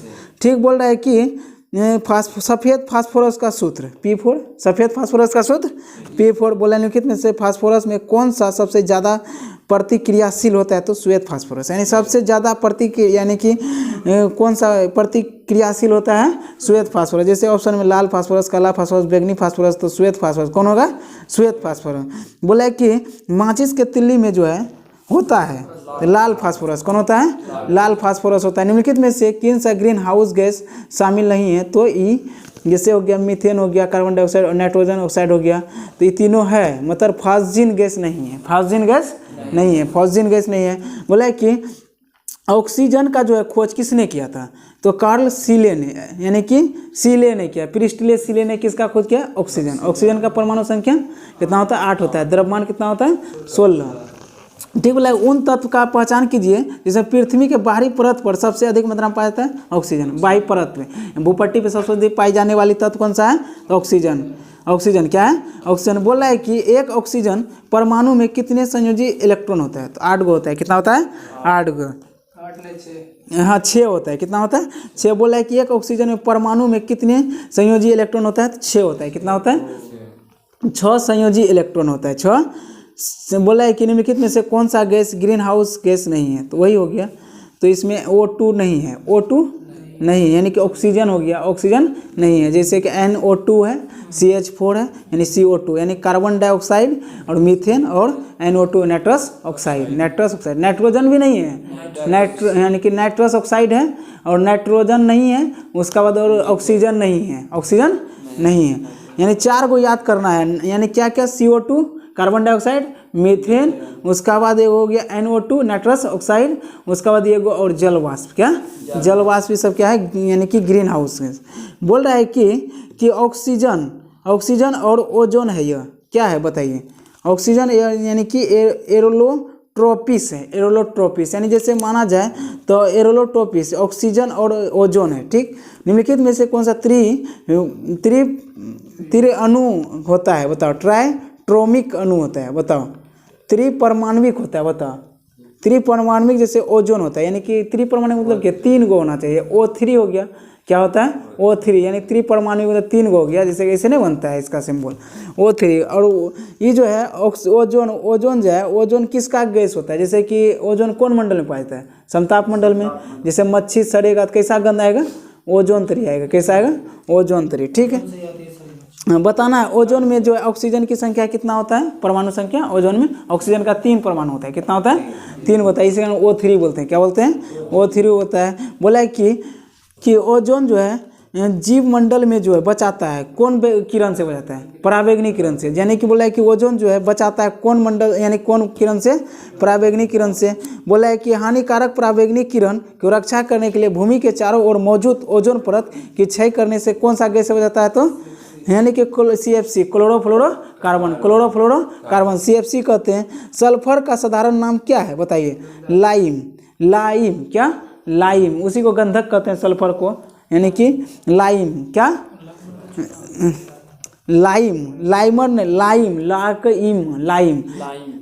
ठीक। बोल रहा है कि सफ़ेद फास्फोरस का सूत्र P4, सफ़ेद फास्फोरस का सूत्र P4। बोला निम्नलिखित में से फास्फोरस में कौन सा सबसे ज़्यादा प्रतिक्रियाशील होता है, तो श्वेत फास्फोरस, यानी सबसे ज़्यादा यानी कि कौन सा प्रतिक्रियाशील होता है, श्वेत फास्फोरस। जैसे ऑप्शन में लाल फास्फोरस, काला फास्फोरस, बैंगनी फास्फोरस, तो श्वेत फास्फोरस कौन होगा, श्वेत फास्फोरस। बोला है कि माचिस के तिल्ली में जो है होता है, तो लाल फास्फोरस कौन होता है, लाल फास्फोरस होता है। निम्नलिखित में से कौन सा ग्रीन हाउस गैस शामिल नहीं है, तो ई जैसे हो गया मीथेन हो गया, कार्बन डाइऑक्साइड और नाइट्रोजन ऑक्साइड हो गया, तो ये तीनों है, मतलब फॉस्जीन गैस नहीं है, फॉस्जीन गैस नहीं है, फॉस्जीन गैस नहीं है। बोला कि ऑक्सीजन का जो है खोज किसने किया था, तो कार्ल सीले ने, यानी कि सीले ने किया, प्रिस्टले सीले ने किसका खोज किया, ऑक्सीजन। ऑक्सीजन का परमाणु संख्या कितना होता है, 8 होता है, द्रव्यमान कितना होता है, 16। ठीक बोला, उन तत्व का पहचान कीजिए जिसमें पृथ्वी के बाहरी परत पर सबसे अधिक मात्रा में पाया जाता है ऑक्सीजन। बाह्य परत में भूपट्टी पर सबसे अधिक पाई जाने वाली तत्व कौन सा है, तो ऑक्सीजन। ऑक्सीजन क्या है, ऑक्सीजन। बोल रहा है कि एक ऑक्सीजन परमाणु में कितने संयोजी इलेक्ट्रॉन होता है, तो 8 गो होता है। कितना होता है, 8 गो, हाँ 6 होता है। कितना होता है, 6। बोला है कि एक ऑक्सीजन में परमाणु में कितने संयोजी इलेक्ट्रॉन होता है, तो 6 होता है। कितना होता है, 6 संयोजी इलेक्ट्रॉन होता है, 6। बोला है कि निम्नलिखित में से कौन सा गैस ग्रीन हाउस गैस नहीं है, तो वही हो गया, तो इसमें O2 नहीं है, O2 नहीं है, यानी कि ऑक्सीजन हो गया, ऑक्सीजन नहीं है। जैसे कि NO2 है, CH4 है, यानी CO2, यानी कार्बन डाइऑक्साइड और मीथेन, और NO2 nitrous oxide, nitrous oxide. Nitrogen भी नहीं है, यानी कि नाइट्रस ऑक्साइड है और नाइट्रोजन नहीं है, उसका बाद और ऑक्सीजन नहीं है, ऑक्सीजन नहीं है। यानी 4 को याद करना है, यानी क्या क्या, CO2 कार्बन डाइऑक्साइड, मीथेन, उसका बाद ये हो गया NO2 नाइट्रस ऑक्साइड, उसका बाद ये और जल वाष्प, क्या जल वाष्प, ये सब क्या है, यानी कि ग्रीन हाउस गैस। बोल रहा है कि ऑक्सीजन, ऑक्सीजन और ओजोन है, यह क्या है बताइए। ऑक्सीजन यानी कि एरोलोट्रोपिस है, एरोलोट्रोपिस, यानी जैसे माना जाए तो एरोलोट्रोपिस ऑक्सीजन और ओजोन है। ठीक, निम्नलिखित में से कौन सा त्रि अणु होता है, बताओ। ट्रोमिक अणु होता है, बताओ। त्रिपरमाण्विक होता है, बताओ। त्रिपरमाण्विक जैसे ओजोन होता है, यानी कि त्रिपरमाण्विक मतलब क्या, 3 गो होना चाहिए। O3 हो गया, क्या होता है, O3, यानी त्रिपरमाण्विक मतलब 3 गो हो गया, जैसे ऐसे नहीं बनता है इसका सिंबल O3। और ये जो है ओजोन, ओजोन जो है, ओजोन किसका गैस होता है, जैसे कि ओजोन कौन मंडल में पाया जाता है, समताप मंडल में। जैसे मच्छी सड़ेगा तो कैसा गंध आएगा, ओजोन तरी आएगा, कैसा आएगा, ओजोन तरी। ठीक है, बताना है ओजोन में जो है ऑक्सीजन की संख्या कितना होता है, परमाणु संख्या। ओजोन में ऑक्सीजन का 3 परमाणु होता है, कितना होता है, 3 होता है, इसी कारण O3 बोलते हैं। क्या बोलते हैं, O3 होता है। बोला है कि ओजोन जो है जीव मंडल में जो है बचाता है, कौन किरण से बचाता है, पराबैंगनी किरण से। यानी कि बोला है कि ओजोन जो है बचाता है कौन मंडल, यानी कौन किरण से, पराबैंगनी किरण से। बोला है कि हानिकारक पराबैंगनी किरण की रक्षा करने के लिए भूमि के चारों ओर मौजूद ओजोन परत की क्षय करने से कौन सा गैस से बचाता है, तो यानी कि CFC, क्लोरोफ्लोरोकार्बन, क्लोरोफ्लोरोकार्बन CFC कहते हैं। सल्फर का साधारण नाम क्या है बताइए, लाइम, लाइम, क्या लाइम, उसी को गंधक कहते हैं सल्फर को, यानी कि लाइम, क्या लाइम, लाइमर ने, लाइम, लाइम, लाइम।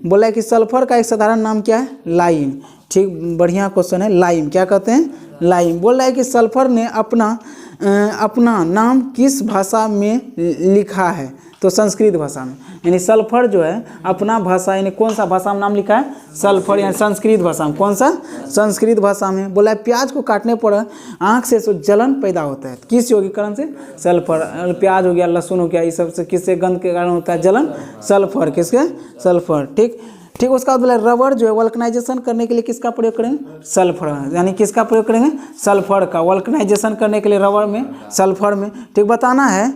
बोला है कि सल्फर का एक साधारण नाम क्या है, लाइम। ठीक, बढ़िया क्वेश्चन है, लाइम, क्या कहते हैं, लाइम। बोल रहा है कि सल्फर ने अपना नाम किस भाषा में लिखा है, तो संस्कृत भाषा में। यानी सल्फर जो है अपना भाषा, यानी कौन सा भाषा में नाम लिखा है, सल्फर, यानी संस्कृत भाषा में। कौन सा, संस्कृत भाषा में। बोला है प्याज को काटने पर आँख से जलन पैदा होता है, किस यौगिकरण से, सल्फर। प्याज हो गया, लहसुन हो गया, ये सब से किससे गंध के कारण होता है जलन, सल्फर, किसके, सल्फर। ठीक, उसका बोला रबर जो है वल्कनाइजेशन करने के लिए किसका प्रयोग करेंगे, सल्फर, यानी किसका प्रयोग करेंगे, सल्फर का, वल्कनाइजेशन करने के लिए रबर में, सल्फर में। ठीक, बताना है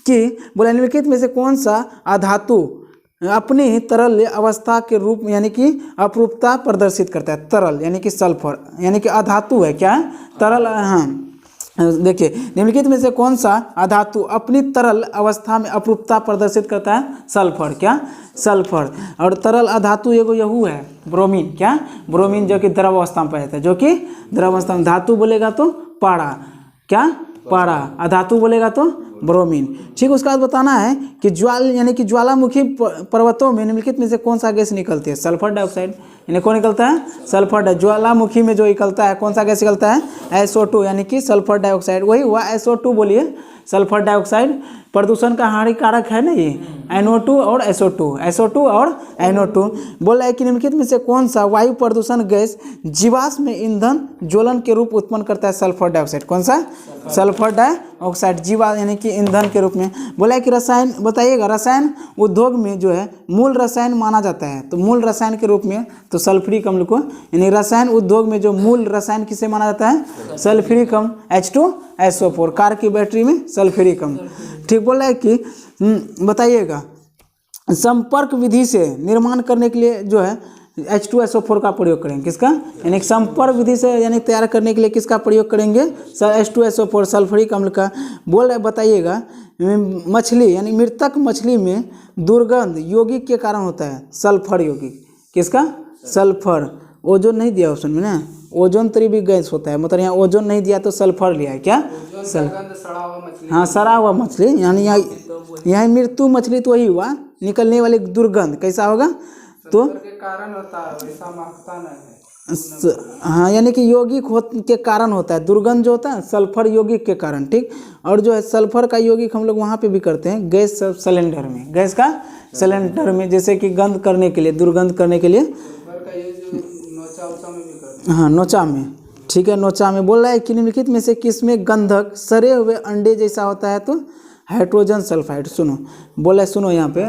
कि बोला निम्नलिखित में से कौन सा अधातु अपनी तरल अवस्था के रूप में, यानी कि अपरूपता प्रदर्शित करता है, तरल यानी कि सल्फर, यानी कि अधातु है, क्या है, तरल। हाँ, देखिए निम्नलिखित में से कौन सा अधातु अपनी तरल अवस्था में अपरूपता प्रदर्शित करता है, सल्फर, क्या सल्फर। और तरल अधातु एगो यहू है, ब्रोमीन, क्या ब्रोमीन, जो कि द्रव अवस्था में पाया जाता है, जो कि द्रव अवस्था में। धातु बोलेगा तो पारा, क्या पारा, अधातु बोलेगा तो ब्रोमीन। ठीक, उसका बाद बताना है कि यानी कि ज्वालामुखी पर्वतों में निम्नलिखित में से कौन सा गैस निकलती है, सल्फर डाइऑक्साइड, यानी कौन निकलता है, सल्फर डाइऑक्साइड। ज्वालामुखी में जो निकलता है कौन सा गैस निकलता है, SO2, यानी कि सल्फर डाइऑक्साइड। वही हुआ SO2, बोलिए, सल्फर डाइऑक्साइड प्रदूषण का हानिकारक है ना ये, NO2 और SO2 और NO2। बोला है कि निम्नलिखित में से कौन सा वायु प्रदूषण गैस जीवाश्म ईंधन ज्वलन के रूप उत्पन्न करता है, सल्फर डाइऑक्साइड। कौन सा, सल्फर ऑक्साइड जीवा यानी कि ईंधन के रूप में। बोला है कि रसायन बताइएगा, रसायन उद्योग में जो है मूल रसायन माना जाता है, तो मूल रसायन के रूप में तो सल्फ्यूरिक अम्ल को, यानी रसायन उद्योग में जो मूल रसायन किसे माना जाता है, सल्फ्यूरिक अम्ल H2SO4, कार की बैटरी में सल्फ्यूरिक अम्ल। ठीक बोला है कि बताइएगा संपर्क विधि से निर्माण करने के लिए जो है H2SO4 का प्रयोग करेंगे, किसका, यानी संपर्क विधि से यानी तैयार करने के लिए किसका प्रयोग करेंगे, H2SO4 सल्फ्यूरिक अम्ल का। बोल रहे बताइएगा मछली यानी मृतक मछली में दुर्गंध यौगिक के कारण होता है, सल्फर यौगिक, किसका, सल्फर। ओजोन नहीं दिया ऑप्शन में ना, ओजोन तरी भी गैस होता है, मतलब यहाँ ओजोन नहीं दिया तो सल्फर लिया है, क्या, हाँ सड़ा हुआ मछली, यानी यहाँ मृत्यु मछली तो वही हुआ, निकलने वाली दुर्गंध कैसा होगा, तो कारण होता है वैसा महकता नहीं है। हाँ यानी कि यौगिक के कारण होता है, दुर्गंध जो होता है सल्फर यौगिक के कारण। ठीक, और जो है सल्फर का यौगिक हम लोग वहाँ पे भी करते हैं गैस सिलेंडर में, गैस का सिलेंडर में, जैसे कि गंध करने के लिए, दुर्गंध करने के लिए, हाँ नोचा में। ठीक है, नोचा में। बोल रहा है कि निम्नलिखित में से किसमें गंधक सड़े हुए अंडे जैसा होता है, तो हाइड्रोजन सल्फाइड। सुनो, बोला है, सुनो यहाँ पे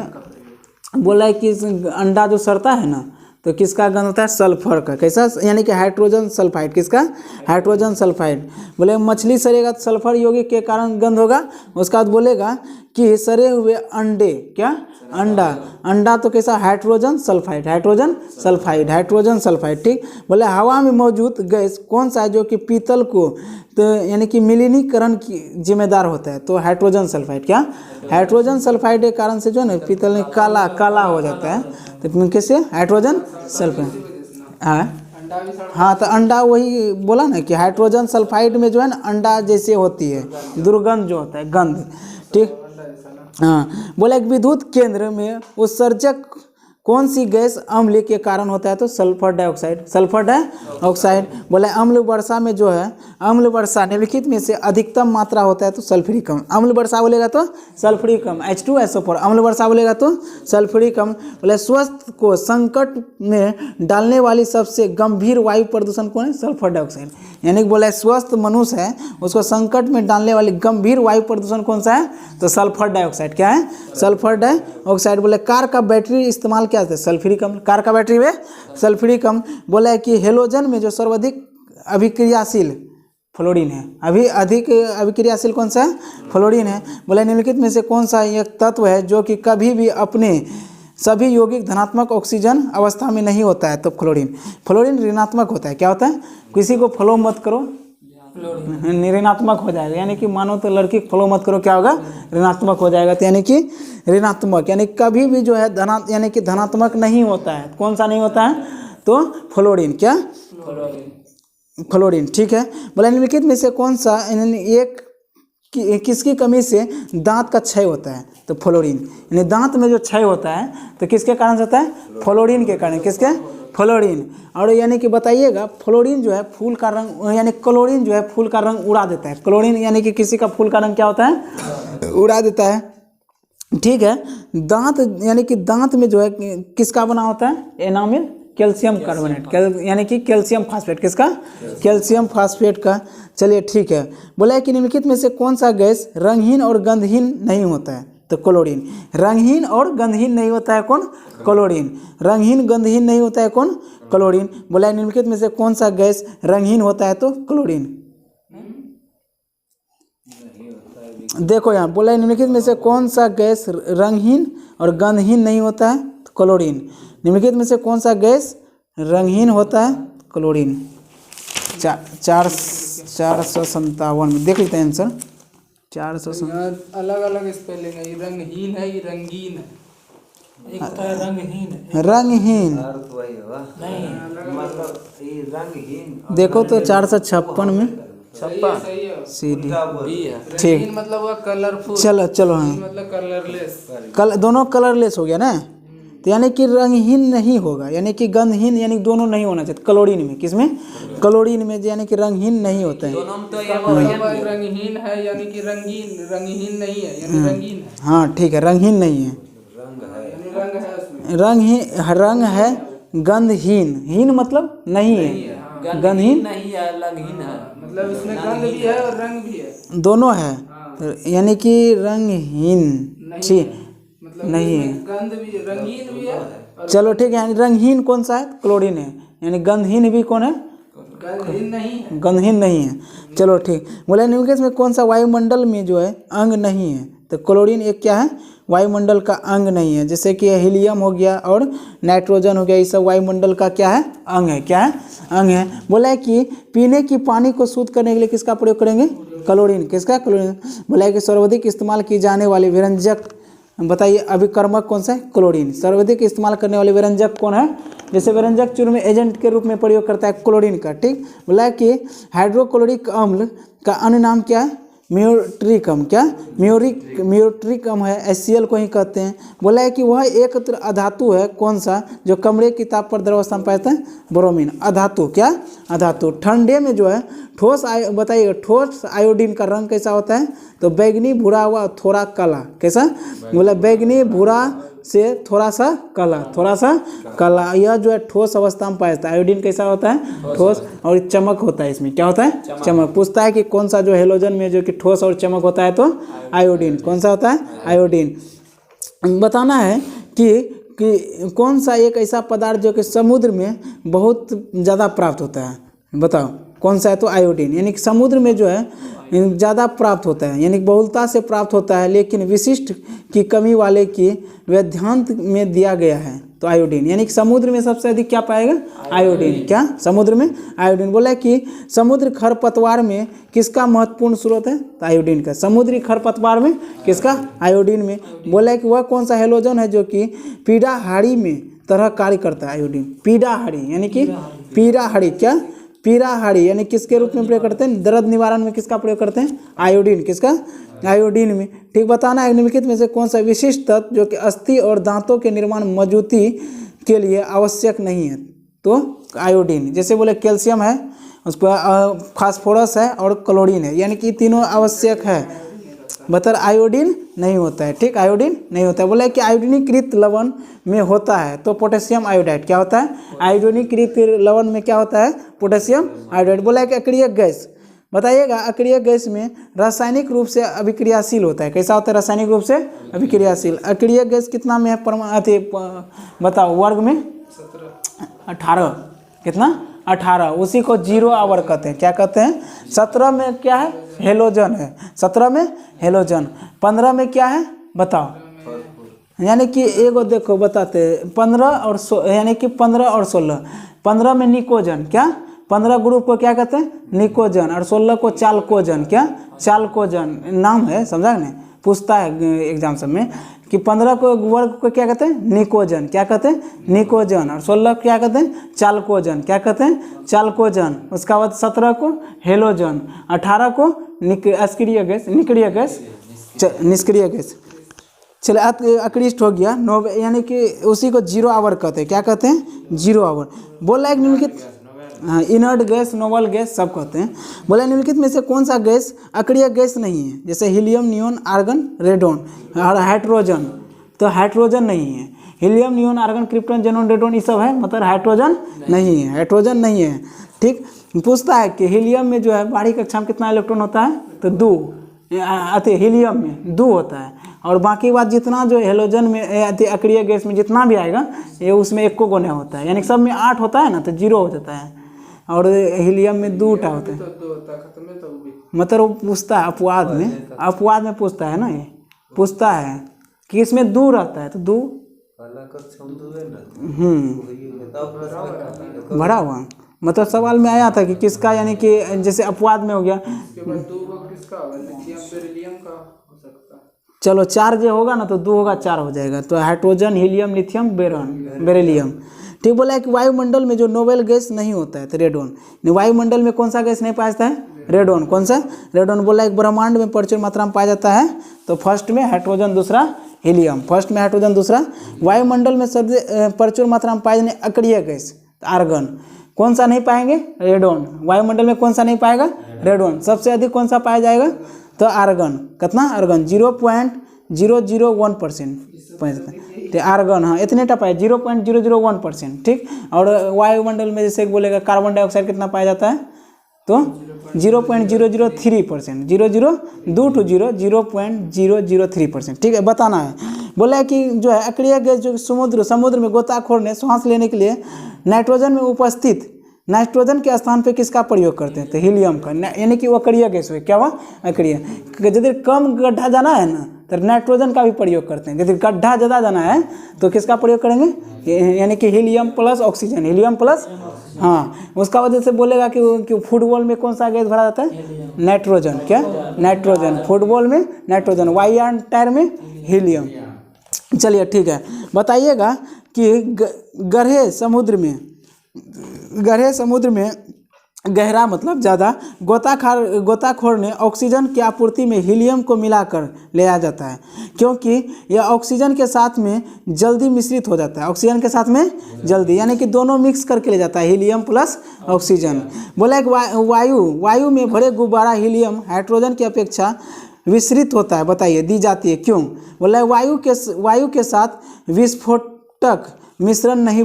बोला है कि अंडा जो सड़ता है ना, तो किसका गंध होता है, सल्फर का, कैसा, यानी कि हाइड्रोजन सल्फाइड, किसका, हाइड्रोजन सल्फाइड। बोले मछली सड़ेगा तो सल्फर यौगिक के कारण गंध होगा। उसका बाद बोलेगा कि सड़े हुए अंडे, क्या, अंडा, अंडा तो कैसा, hydrogen sulphide, hydrogen sulphide, hydrogen sulphide. ठीक, बोले हवा में मौजूद गैस कौन सा है जो कि पीतल को तो यानी कि मिलीनीकरण की जिम्मेदार होता है, तो हाइड्रोजन सल्फाइड, क्या, हाइड्रोजन सल्फाइड के कारण से जो है ना पीतल में काला काला हो जाता है, तो कैसे, हाइड्रोजन सल्फाइड। हाँ तो अंडा वही बोला ना कि हाइड्रोजन सल्फाइड में जो है ना अंडा जैसे होती है दुर्गंध जो होता है, गंध। ठीक, हाँ बोला एक विद्युत केंद्र में उत्सर्जक कौन सी गैस अम्ल के कारण होता है, तो सल्फर डाइऑक्साइड, सल्फर डाइऑक्साइड। बोला अम्ल वर्षा में जो है, अम्ल वर्षा निम्नलिखित में से अधिकतम मात्रा होता है, तो सल्फ्यूरिक अम्ल। अम्ल वर्षा बोलेगा तो सल्फ्यूरिक अम्ल, H2SO4। अम्ल वर्षा बोलेगा तो सल्फ्यूरिक अम्ल। बोले स्वस्थ को संकट में डालने वाली सबसे गंभीर वायु प्रदूषण कौन है, सल्फर डाइऑक्साइड। यानी कि बोला स्वस्थ मनुष्य है उसको संकट में डालने वाली गंभीर वायु प्रदूषण कौन सा है, तो सल्फर डाइऑक्साइड, क्या है, सल्फर डाइऑक्साइड। बोले कार का बैटरी इस्तेमाल क्या है, सल्फ्यूरिक अम्ल, कार का बैटरी में सल्फ्यूरिक अम्ल। बोला है कि हेलोजन में जो सर्वाधिक अभिक्रियाशील फ्लोरीन है, अभी अधिक अभिक्रियाशील कौन सा है, फ्लोरीन है। बोला निम्नलिखित में से कौन सा एक तत्व है जो कि कभी भी अपने सभी यौगिक धनात्मक ऑक्सीजन अवस्था में नहीं होता है, तो फ्लोरीन। फ्लोरीन ऋणात्मक होता है, क्या होता है, किसी को फॉलो मत करो ऋणात्मक हो जाएगा, यानी कि मानो तो लड़की फॉलो मत करो, क्या होगा, ऋणात्मक हो जाएगा। तो यानी कि ऋणात्मक यानी कभी भी जो है यानी कि धनात्मक नहीं होता है, कौन सा नहीं होता है, तो फ्लोरीन, क्या, फ्लोरीन। ठीक है, बोला निम्नलिखित में से कौन सा एक किसकी कमी से दांत का क्षय होता है, तो फ्लोरीन। यानी दांत में जो क्षय होता है तो किसके कारण से होता है, फ्लोरीन के कारण, किसके, फ्लोरीन। और यानी कि बताइएगा फ्लोरीन जो है फूल का रंग, यानी क्लोरीन जो है फूल का रंग उड़ा देता है, क्लोरीन यानी कि किसी का फूल का रंग क्या होता है, उड़ा देता है। ठीक है, दांत यानी कि दांत में जो है किसका बना होता है, एनामिल कैल्शियम कार्बोनेट, यानी कि कैल्शियम फास्फेट, किसका, कैल्शियम फास्फेट का। चलिए ठीक है, बोला है कि निम्नलिखित में से कौन सा गैस रंगहीन और गंधहीन नहीं होता है, तो क्लोरीन। रंगहीन और गंधहीन नहीं होता है कौन, क्लोरीन। रंगहीन गंधहीन नहीं होता है कौन, क्लोरीन। बोला है निम्नलिखित में से कौन सा गैस रंगहीन होता है, तो क्लोरीन। देखो यहाँ बोला है निम्नलिखित में से कौन सा गैस रंगहीन और गंधहीन नहीं होता है, तो क्लोरीन। निम्नलिखित में से कौन सा गैस रंगहीन होता है, क्लोरीन। 457 में देख लेते हैं आंसर। 457 अलग अलग स्पेलिंग है, ये रंगहीन है, ये रंगीन है, एक होता है रंगहीन, रंगहीन देखो तो 456 में CD ठीक, मतलब वो कलरफुल, चलो हाँ, मतलब कलरलेस, दोनों कलरलेस हो गया ना, तो यानी कि रंगहीन नहीं होगा, यानी कि गंधहीन, यानी दोनों नहीं होना चाहिए क्लोरीन में, किसमें, क्लोरीन में, यानी कि रंगहीन नहीं होता है। रंगहीन है यानी कि रंगीन, रंगहीन नहीं है यानी रंगीन है। हाँ ठीक है, रंगहीन नहीं है, रंग है गंधहीन, हीन मतलब नहीं है, गंधहीन नहीं है, रंगहीन है, मतलब इसमें गंध भी है और रंग भी है, दोनों है, तो यानी कि रंगहीन ठीक मतलब नहीं है। गंध भी रंगीन भी है और चलो ठीक है, यानी रंगहीन कौन सा है? क्लोरीन है। यानी गंधहीन भी कौन है? गंधहीन नहीं है। गंधहीन नहीं है। चलो ठीक। बोले निम्नलिखित में कौन सा वायुमंडल में जो है अंग नहीं है? तो क्लोरीन एक क्या है? वायुमंडल का अंग नहीं है। जैसे कि हीलियम हो गया और नाइट्रोजन हो गया, ये सब वायुमंडल का क्या है? अंग है। क्या है? अंग है। बोला है कि पीने की पानी को शुद्ध करने के लिए किसका प्रयोग करेंगे? क्लोरीन। किसका? क्लोरीन। बोला है कि सर्वाधिक इस्तेमाल की जाने वाली व्यंजक बताइए, अभिकर्मक कौन सा है? क्लोरीन। सर्वाधिक इस्तेमाल करने वाले व्यंजक कौन है? जैसे व्यंजक चूर्ण में एजेंट के रूप में प्रयोग करता है क्लोरीन का। ठीक। बोला है कि हाइड्रोक्लोरिक अम्ल का अन्य नाम क्या है? म्योट्रिक अम्ल। क्या? म्योट्रिक अम्ल है, HCl को ही कहते हैं। बोला है कि वह एक अधातु है कौन सा जो कमरे की ताप पर द्रवस्था में पाया है? ब्रोमीन। अधातु। क्या? अधातु। ठंडे में जो है ठोस बताइएगा, ठोस आयोडीन का रंग कैसा होता है? तो बैगनी भूरा हुआ थोड़ा काला। कैसा? बोला बैगनी भूरा से थोड़ा सा काला, थोड़ा सा काला। यह जो है ठोस अवस्था में पाया जाता है। आयोडीन कैसा होता है? ठोस। और चमक होता है इसमें। क्या होता है? चमक। पूछता है कि कौन सा जो हेलोजन में जो कि ठोस और चमक होता है? तो आयोडीन। कौन सा होता है? आयोडीन। बताना है कि कौन सा एक ऐसा पदार्थ जो कि समुद्र में बहुत ज़्यादा प्राप्त होता है? बताओ कौन सा है? तो आयोडीन। यानी कि समुद्र में जो है ज़्यादा प्राप्त होता है, यानी बहुलता से प्राप्त होता है, लेकिन विशिष्ट की कमी वाले की वेदांत में दिया गया है। तो आयोडीन। यानी कि समुद्र में सबसे अधिक क्या पाएगा? आयोडीन। क्या? समुद्र में आयोडीन। बोला है कि समुद्र खरपतवार में किसका महत्वपूर्ण स्रोत है? तो आयोडीन का। समुद्री खरपतवार में किसका? आयोडीन में। बोला है कि वह कौन सा हेलोजन है जो कि पीड़ाहारी में तरह कार्य करता है? आयोडीन। पीड़ाहारी यानी कि पीड़ाहारी। क्या? पीड़ाहारी यानी किसके रूप में प्रयोग करते हैं? दर्द निवारण में किसका प्रयोग करते हैं? आयोडीन। किसका? आयोडीन में। ठीक। बताना है निम्नलिखित में से कौन सा विशिष्ट तत्व जो कि अस्थि और दांतों के निर्माण मजबूती के लिए आवश्यक नहीं है? तो आयोडीन। जैसे बोले कैल्शियम है, उस पर फास्फोरस है और क्लोरीन है, यानी कि तीनों आवश्यक है। बतर आयोडीन नहीं होता है। ठीक। आयोडीन नहीं होता है। बोला है कि आयोडीनीकृत लवण में होता है तो पोटेशियम आयोडाइड। क्या होता है? आयोडीनीकृत लवण में क्या होता है? Potassium iodide. बोला है कि अक्रिय गैस बताइएगा, अक्रिय गैस में रासायनिक रूप से अभिक्रियाशील होता है। कैसा होता है? रासायनिक रूप से अभिक्रियाशील। अक्रिय गैस कितना में है? बताओ वर्ग में? 18। कितना? 18। उसी को 0 आवर कहते हैं। क्या कहते हैं? 17 में क्या है? हेलोजन है। 17 में हेलोजन। 15 में क्या है? बताओ। यानी कि एगो देखो बताते 15 और यानी कि 15 और 16। 15 में निकोजन। क्या? 15 ग्रुप को क्या कहते हैं? निकोजन। और 16 को चालकोजन। क्या? चालकोजन नाम है, समझा नहीं? पूछता है एग्जाम सब में कि 15 को वर्ग को क्या कहते हैं? निकोजन। क्या कहते हैं? निकोजन। और 16 क्या कहते हैं? चालकोजन। क्या कहते हैं? चालकोजन। उसका बाद 17 को हेलोजन, 18 को निष्क्रिय गैस, निष्क्रिय गैस। चले अक्रिस्ट हो गया। यानी कि उसी को 0 आवर कहते हैं। क्या कहते हैं? 0 आवर। बोला एक निम्नलिखित हाँ इनर्ट गैस, नोबल गैस सब कहते हैं। बोला निम्नलिखित में से कौन सा गैस अक्रिय गैस नहीं है? जैसे हीलियम, नियोन, आर्गन, रेडोन और हाइड्रोजन। तो हाइड्रोजन नहीं है। Helium, neon, argon, krypton, xenon, radon ये सब है, मतलब हाइड्रोजन नहीं है। हाइड्रोजन नहीं है। ठीक। पूछता है कि हीलियम में जो है बाहरी कक्षा में कितना इलेक्ट्रॉन होता है? तो 2। हीलियम में 2 होता है। और बाकी बात जितना जो हेलोजन में अक्रिय गैस में जितना भी आएगा ये उसमें 1 को गुना होता है, यानी सब में 8 होता है ना, तो 0 हो जाता है। और हीलियम में 2 होता है। मतलब वो पूछता है अपवाद में पूछता है ना, ये पूछता है कि इसमें 2 रहता है तो 2 भरा हुआ। मतलब सवाल में आया था कि किसका, यानी कि जैसे अपवाद में हो गया। चलो 4 जो होगा ना तो 2 होगा 4 हो जाएगा। तो हाइड्रोजन, हीलियम, लिथियम, बेरिलियम। ठीक। बोला है कि वायुमंडल में जो नोबेल गैस नहीं होता है तो रेडोन। वायुमंडल में कौन सा गैस नहीं पाया जाता है? रेडोन। कौन सा? रेडोन। बोला एक ब्रह्मांड में प्रचुर मात्रा में पाया जाता है तो फर्स्ट में हाइड्रोजन, दूसरा हीलियम। फर्स्ट में हाइड्रोजन, दूसरा। वायुमंडल में सबसे प्रचुर मात्रा में पाए जाने अक्रिय गैस आर्गन। कौन सा नहीं पाएंगे? रेडोन। वायुमंडल में कौन सा नहीं पाएगा? रेडोन। सबसे अधिक कौन सा पाया जाएगा? तो आर्गन। कितना? आर्गन 0.001%। तो आर्गन हाँ इतने टा पाए 0.001%। ठीक। और वायुमंडल में जैसे बोलेगा कार्बन डाइऑक्साइड कितना पाया जाता है? तो 0.003%, 0.02 to 0.003%। ठीक है, बताना है। बोला है कि जो है अक्रिय गैस जो समुद्र में गोताखोर ने सांस लेने के लिए नाइट्रोजन में उपस्थित नाइट्रोजन के स्थान पे किसका प्रयोग करते हैं, तो हीलियम का, यानी कि वो अक्रिय गैस हुए। क्या हुआ, अक्रिय। यदि कम गड्ढा जाना है ना तो नाइट्रोजन का भी प्रयोग करते हैं। यदि गड्ढा ज़्यादा जाना है तो किसका प्रयोग करेंगे, यानी कि helium plus oxygen, helium plus, हाँ। उसका वजह से बोलेगा कि फुटबॉल में कौन सा गैस भरा जाता है, नाइट्रोजन। क्या, नाइट्रोजन। फुटबॉल में नाइट्रोजन, वायुयान टायर में हीलियम। चलिए ठीक है, बताइएगा कि गहरे समुद्र में गहरा मतलब ज़्यादा गोताखोर ने ऑक्सीजन की आपूर्ति में हीलियम को मिलाकर ले आ जाता है, क्योंकि यह ऑक्सीजन के साथ में जल्दी मिश्रित हो जाता है। ऑक्सीजन के साथ में जल्दी, यानी कि दोनों मिक्स करके ले जाता है, हीलियम प्लस ऑक्सीजन। बोला एक वायु में भरे गुब्बारा हीलियम हाइड्रोजन की अपेक्षा विसरित होता है। बताइए, दी जाती है क्यों। बोला वायु के साथ विस्फोटक मिश्रण नहीं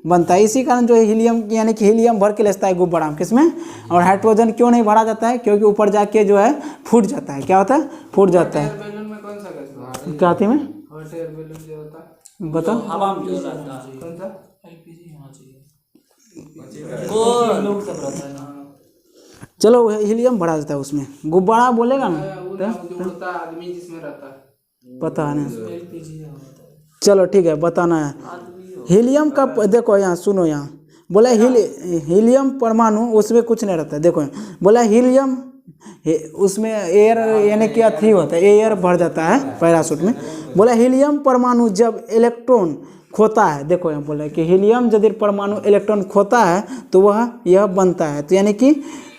बनता है, इसी कारण जो है हीलियम, यानी कि हीलियम भर के लेता है गुब्बारा किसमें, और हाइड्रोजन क्यों नहीं भरा जाता है, क्योंकि ऊपर जाके जो है फूट जाता है। क्या होता है, फूट जाता है। बैलून में कौन सा गैस, क्या आती में, हॉट एयर बैलून जो होता है, बताओ। हवा में जो रहता है, कौन सा, एलपीजी होना चाहिए। वो लोग सब रहता है ना। चलो हीलियम भरा जाता है उसमें, गुब्बारा बोलेगा ना, वो जो उड़ता आदमी जिसमें रहता है, पता है ना। एलपीजी होता है। चलो ठीक है, बताना है। हीलियम का देखो यहाँ सुनो, यहाँ बोला हीलियम परमाणु उसमें कुछ नहीं रहता है। देखो बोला हीलियम उसमें एयर, यानी कि अथी होता है, एयर भर जाता है पैराशूट में। बोला हीलियम परमाणु जब इलेक्ट्रॉन खोता है, देखो यहाँ बोला कि हीलियम यदि परमाणु इलेक्ट्रॉन खोता है तो वह यह बनता है, तो यानी कि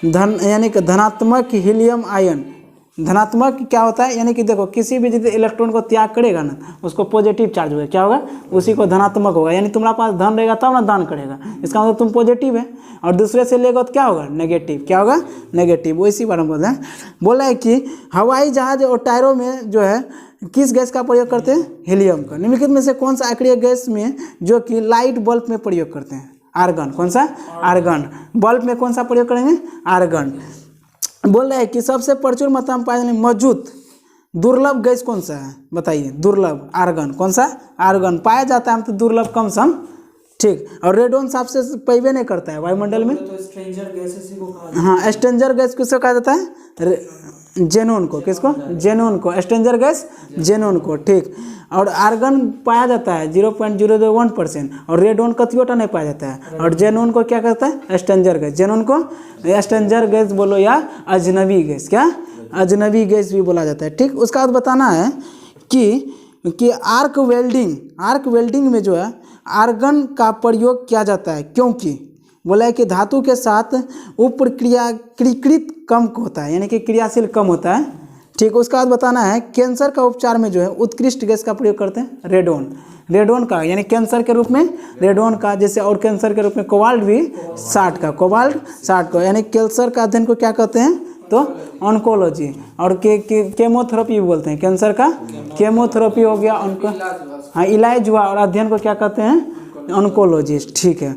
धनात्मक हीलियम आयन। धनात्मक क्या होता है, यानी कि देखो किसी भी यदि इलेक्ट्रॉन को त्याग करेगा ना उसको पॉजिटिव चार्ज होगा। क्या होगा, उसी को धनात्मक होगा, यानी तुम्हारे पास धन रहेगा तब ना दान करेगा, इसका मतलब तुम पॉजिटिव है। और दूसरे से लेगा तो क्या होगा, नेगेटिव। क्या होगा, नेगेटिव। वो इसी बारे में बोल रहे हैं। बोला है कि हवाई जहाज और टायरों में जो है किस गैस का प्रयोग करते हैं, हीलियम का। निम्नलिखित में से कौन सा अक्रिय गैस में जो कि लाइट बल्ब में प्रयोग करते हैं, आर्गन। कौन सा, आर्गन। बल्ब में कौन सा प्रयोग करेंगे, आर्गन। बोल रहा है कि सबसे प्रचुर मात्रा में पाए जाने मौजूद दुर्लभ गैस कौन सा है, बताइए। दुर्लभ, आर्गन। कौन सा, आर्गन। पाया जाता है तो दुर्लभ कम सम, ठीक। और रेडोन सबसे पैबे नहीं करता है वायुमंडल में, तो स्ट्रेंजर गैसेस को कहा, हाँ। स्ट्रेंजर गैस किसको कहा जाता है, जेनोन को। किसको, जेनोन को। स्ट्रेंजर गैस जेनोन को, ठीक। और आर्गन पाया जाता है 0.001%, और रेडोन कतियोटा नहीं पाया जाता है। और जेनोन को क्या कहता है, स्ट्रेंजर गैस। जेनोन को स्ट्रेंजर गैस बोलो या अजनबी गैस। क्या, अजनबी गैस भी बोला जाता है, ठीक। उसका बाद बताना है कि आर्क वेल्डिंग में जो है आर्गन का प्रयोग किया जाता है, क्योंकि बोला है कि धातु के साथ क्रियाकृत कम होता है, यानी कि क्रियाशील कम होता है, ठीक। उसका बाद बताना है कैंसर का उपचार में जो है उत्कृष्ट गैस का प्रयोग करते हैं, रेडोन का, यानी कैंसर के रूप में रेडोन का। जैसे और कैंसर के रूप में कोबाल्ट भी 60 का, यानी कैंसर का अध्ययन को क्या कहते हैं, तो ऑन्कोलॉजी। और केमोथेरेपी भी बोलते हैं, कैंसर का केमोथेरेपी हो गया, हाँ, इलाज हुआ। और अध्ययन को क्या कहते हैं, ऑन्कोलॉजिस्ट, ठीक है।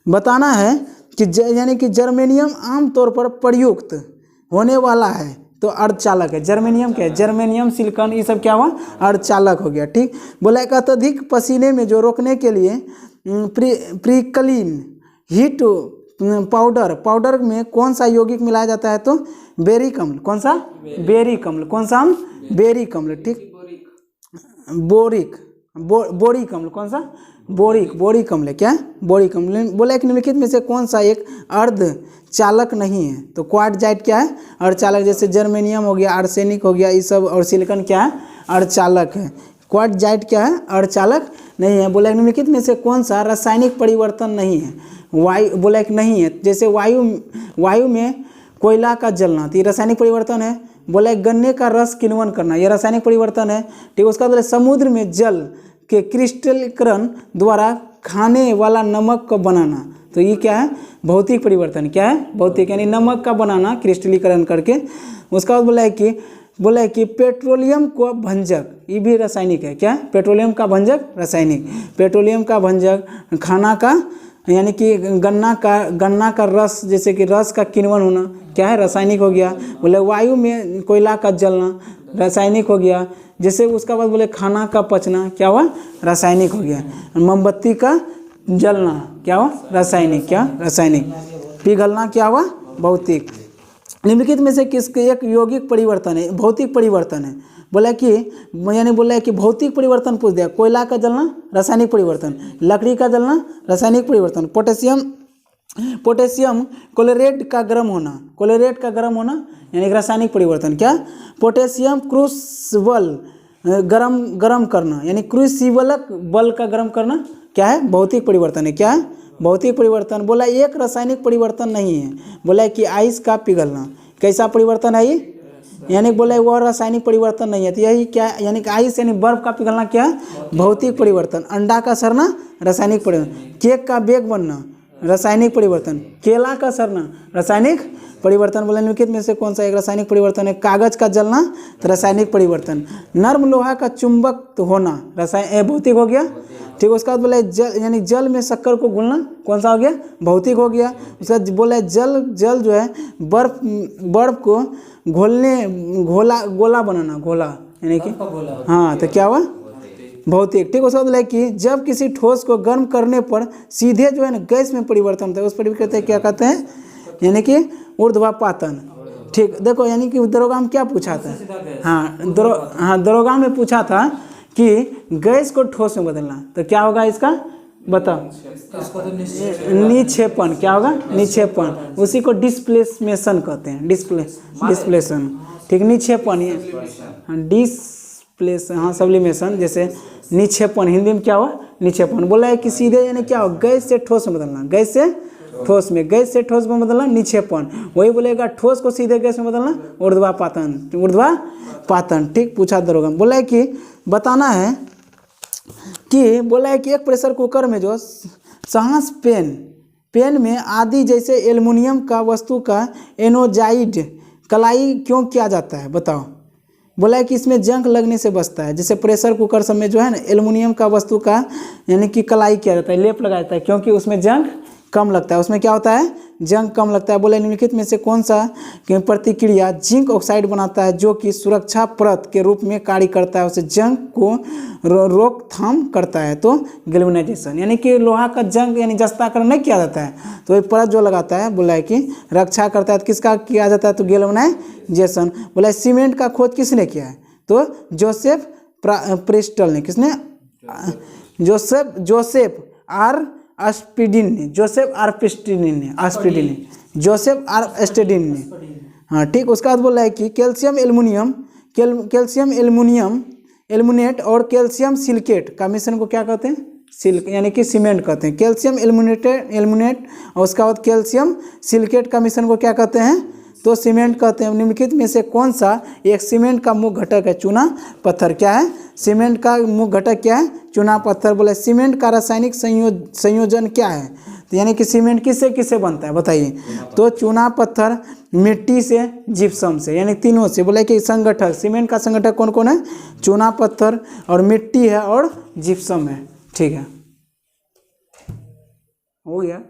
बताना है कि यानी कि जर्मेनियम आमतौर पर प्रयुक्त होने वाला है तो अर्धचालक है। जर्मेनियम क्या है, जर्मेनियम, सिलिकॉन, ये सब क्या हुआ, अर्धचालक हो गया, ठीक। बोला एक अत्यधिक पसीने में जो रोकने के लिए प्रिक्लिन हीट पाउडर में कौन सा यौगिक मिलाया जाता है, तो बेरिक अम्ल। कौन सा, बेरिक अम्ल। कौन सा अम्ल, बेरिक अम्ल, ठीक। बोरिक अम्ल। कौन सा, बोरिक अम्ल। क्या, बोरिक अम्ल। बोला एक निम्नलिखित में से कौन सा एक अर्धचालक नहीं है, तो क्वार्टजाइट क्या है, अर्धचालक। जैसे जर्मेनियम हो गया, आर्सेनिक हो गया, ये सब। और सिलिकॉन क्या है, अर्धचालक है। क्वार्टजाइट क्या है, अर्धचालक नहीं है। बोला निम्नलिखित में से कौन सा रासायनिक परिवर्तन नहीं है, वायु। बोला एक नहीं है, जैसे वायु में कोयला का जलना, तो ये रासायनिक परिवर्तन है। बोला एक गन्ने का रस किण्वन करना, ये रासायनिक परिवर्तन है, ठीक। उसका बोले समुद्र में जल के क्रिस्टलीकरण द्वारा खाने वाला नमक को बनाना, तो ये क्या है, भौतिक परिवर्तन। क्या है, भौतिक, यानी नमक का बनाना क्रिस्टलीकरण करके। उसका बाद बोला है कि पेट्रोलियम को भंजक, ये भी रासायनिक है। क्या, पेट्रोलियम का भंजक, रासायनिक। पेट्रोलियम का भंजक खाना का यानी कि गन्ना का रस, जैसे कि रस का किण्वन होना क्या है, रासायनिक हो गया। बोले वायु में कोयला का जलना रासायनिक हो गया। जैसे उसका बाद बोले खाना का पचना क्या हुआ, रासायनिक हो गया। मोमबत्ती का जलना क्या हुआ, रासायनिक, क्या रासायनिक। पिघलना क्या हुआ, भौतिक। निम्नलिखित में से किसके एक यौगिक परिवर्तन है, भौतिक परिवर्तन है। बोला कि यानी बोला है कि भौतिक परिवर्तन पूछ दिया, कोयला का जलना रासायनिक परिवर्तन, लकड़ी का जलना रासायनिक परिवर्तन, पोटेशियम क्लोराइड का गर्म होना यानी रासायनिक परिवर्तन। क्या, पोटेशियम क्रूसिबल गर्म करना यानी क्रूसिबलक बल का गर्म करना क्या है, भौतिक परिवर्तन है। क्या है, भौतिक परिवर्तन। बोला एक रासायनिक परिवर्तन नहीं है, बोला है कि आइस का पिघलना कैसा परिवर्तन है ये, यानी बोला वह रासायनिक परिवर्तन नहीं है। तो यही क्या, यानी कि आइस यानी बर्फ का पिघलना क्या है, भौतिक परिवर्तन। अंडा का सड़ना रासायनिक परिवर्तन, केक का बेग बनना रासायनिक परिवर्तन, केला का सड़ना रासायनिक परिवर्तन। बोला निम्नलिखित में से कौन सा एक रासायनिक परिवर्तन है, कागज का जलना तो रासायनिक परिवर्तन, नर्म लोहा का चुंबक होना रासायनिक भौतिक हो गया। ठीक, उसके बाद बोला जल यानी जल में शक्कर को घुलना कौन सा हो गया, भौतिक हो गया। उसका बोला जल जो है बर्फ को गोला बनाना, गोला यानी कि हाँ, तो क्या हुआ, भौतिक। ठीक, उसके बाद बोला कि जब किसी ठोस को गर्म करने पर सीधे जो है ना गैस में परिवर्तन होता है, उस पर कहते हैं क्या कहते हैं, यानी कि ऊर्ध्वापातन। ठीक, देखो यानी कि दरोगा में क्या पूछा था, दरोगा में पूछा था कि गैस को ठोस में बदलना, तो क्या होगा इसका बताओ, निक्षेपण। क्या होगा, निक्षेपण। उसी को डिस्प्लेसमेशन कहते हैं, डिस्प्लेशन। ठीक, निक्षेपण, सब्लिमेशन, जैसे निक्षेपण हिंदी में क्या हुआ, निक्षेपण। बोला है कि सीधे यानी क्या हो, गैस से ठोस में बदलना, गैस से ठोस में बदलना निक्षेपण। वही बोलेगा ठोस को सीधे गैस में बदलना ऊर्ध्वापातन। ठीक, पूछा दरोगा। बोला है कि बताना है कि बोला है कि एक प्रेशर कुकर में जो सांस पेन में आदि जैसे एल्युमिनियम का वस्तु का एनोजाइड कलाई क्यों किया जाता है, बताओ। बोला है कि इसमें जंग लगने से बचता है। जैसे प्रेशर कुकर सब में जो है ना एल्युमिनियम का वस्तु का यानी कि कलाई किया जाता है, लेप लगाया जाता है, क्योंकि उसमें जंग कम लगता है, उसमें क्या होता है, जंग कम लगता है। बोले निम्नलिखित में से कौन सा प्रतिक्रिया जिंक ऑक्साइड बनाता है जो कि सुरक्षा परत के रूप में कार्य करता है, उसे जंग को रोकथाम करता है, तो गैल्वेनाइजेशन। यानी कि लोहा का जंग यानी जस्ताकरण नहीं किया जाता है, तो ये परत जो लगाता है बोला है कि रक्षा करता है, तो किसका किया जाता है, तो गैल्वेनाइजेशन। बोला सीमेंट का खोज किसने किया है, तो जोसेफ प्रेस्टल ने। किसने, जोसेफ आर एस्टेडिन ने। हाँ, ठीक। उसके बाद बोला है कि कैल्शियम एल्युमिनेट और कैल्शियम सिलिकेट का मिश्रण को क्या कहते हैं, यानी कि सीमेंट कहते हैं। कैल्शियम एल्युमिनेट और उसके बाद कैल्शियम सिलिकेट का मिश्रण को क्या कहते हैं, तो सीमेंट कहते हैं। निम्नलिखित में से कौन सा एक सीमेंट का मुख्य घटक है, चूना पत्थर। क्या है, सीमेंट का मुख्य घटक क्या है, चूना पत्थर। बोले सीमेंट का रासायनिक संयोजन क्या है, तो यानी कि सीमेंट किससे किससे बनता है बताइए, तो चूना पत्थर, मिट्टी से, जिप्सम से, यानी तीनों से। बोले कि संगठक, सीमेंट का संगठक कौन कौन है, चूना पत्थर और मिट्टी है और जिप्सम है। ठीक है, हो गया।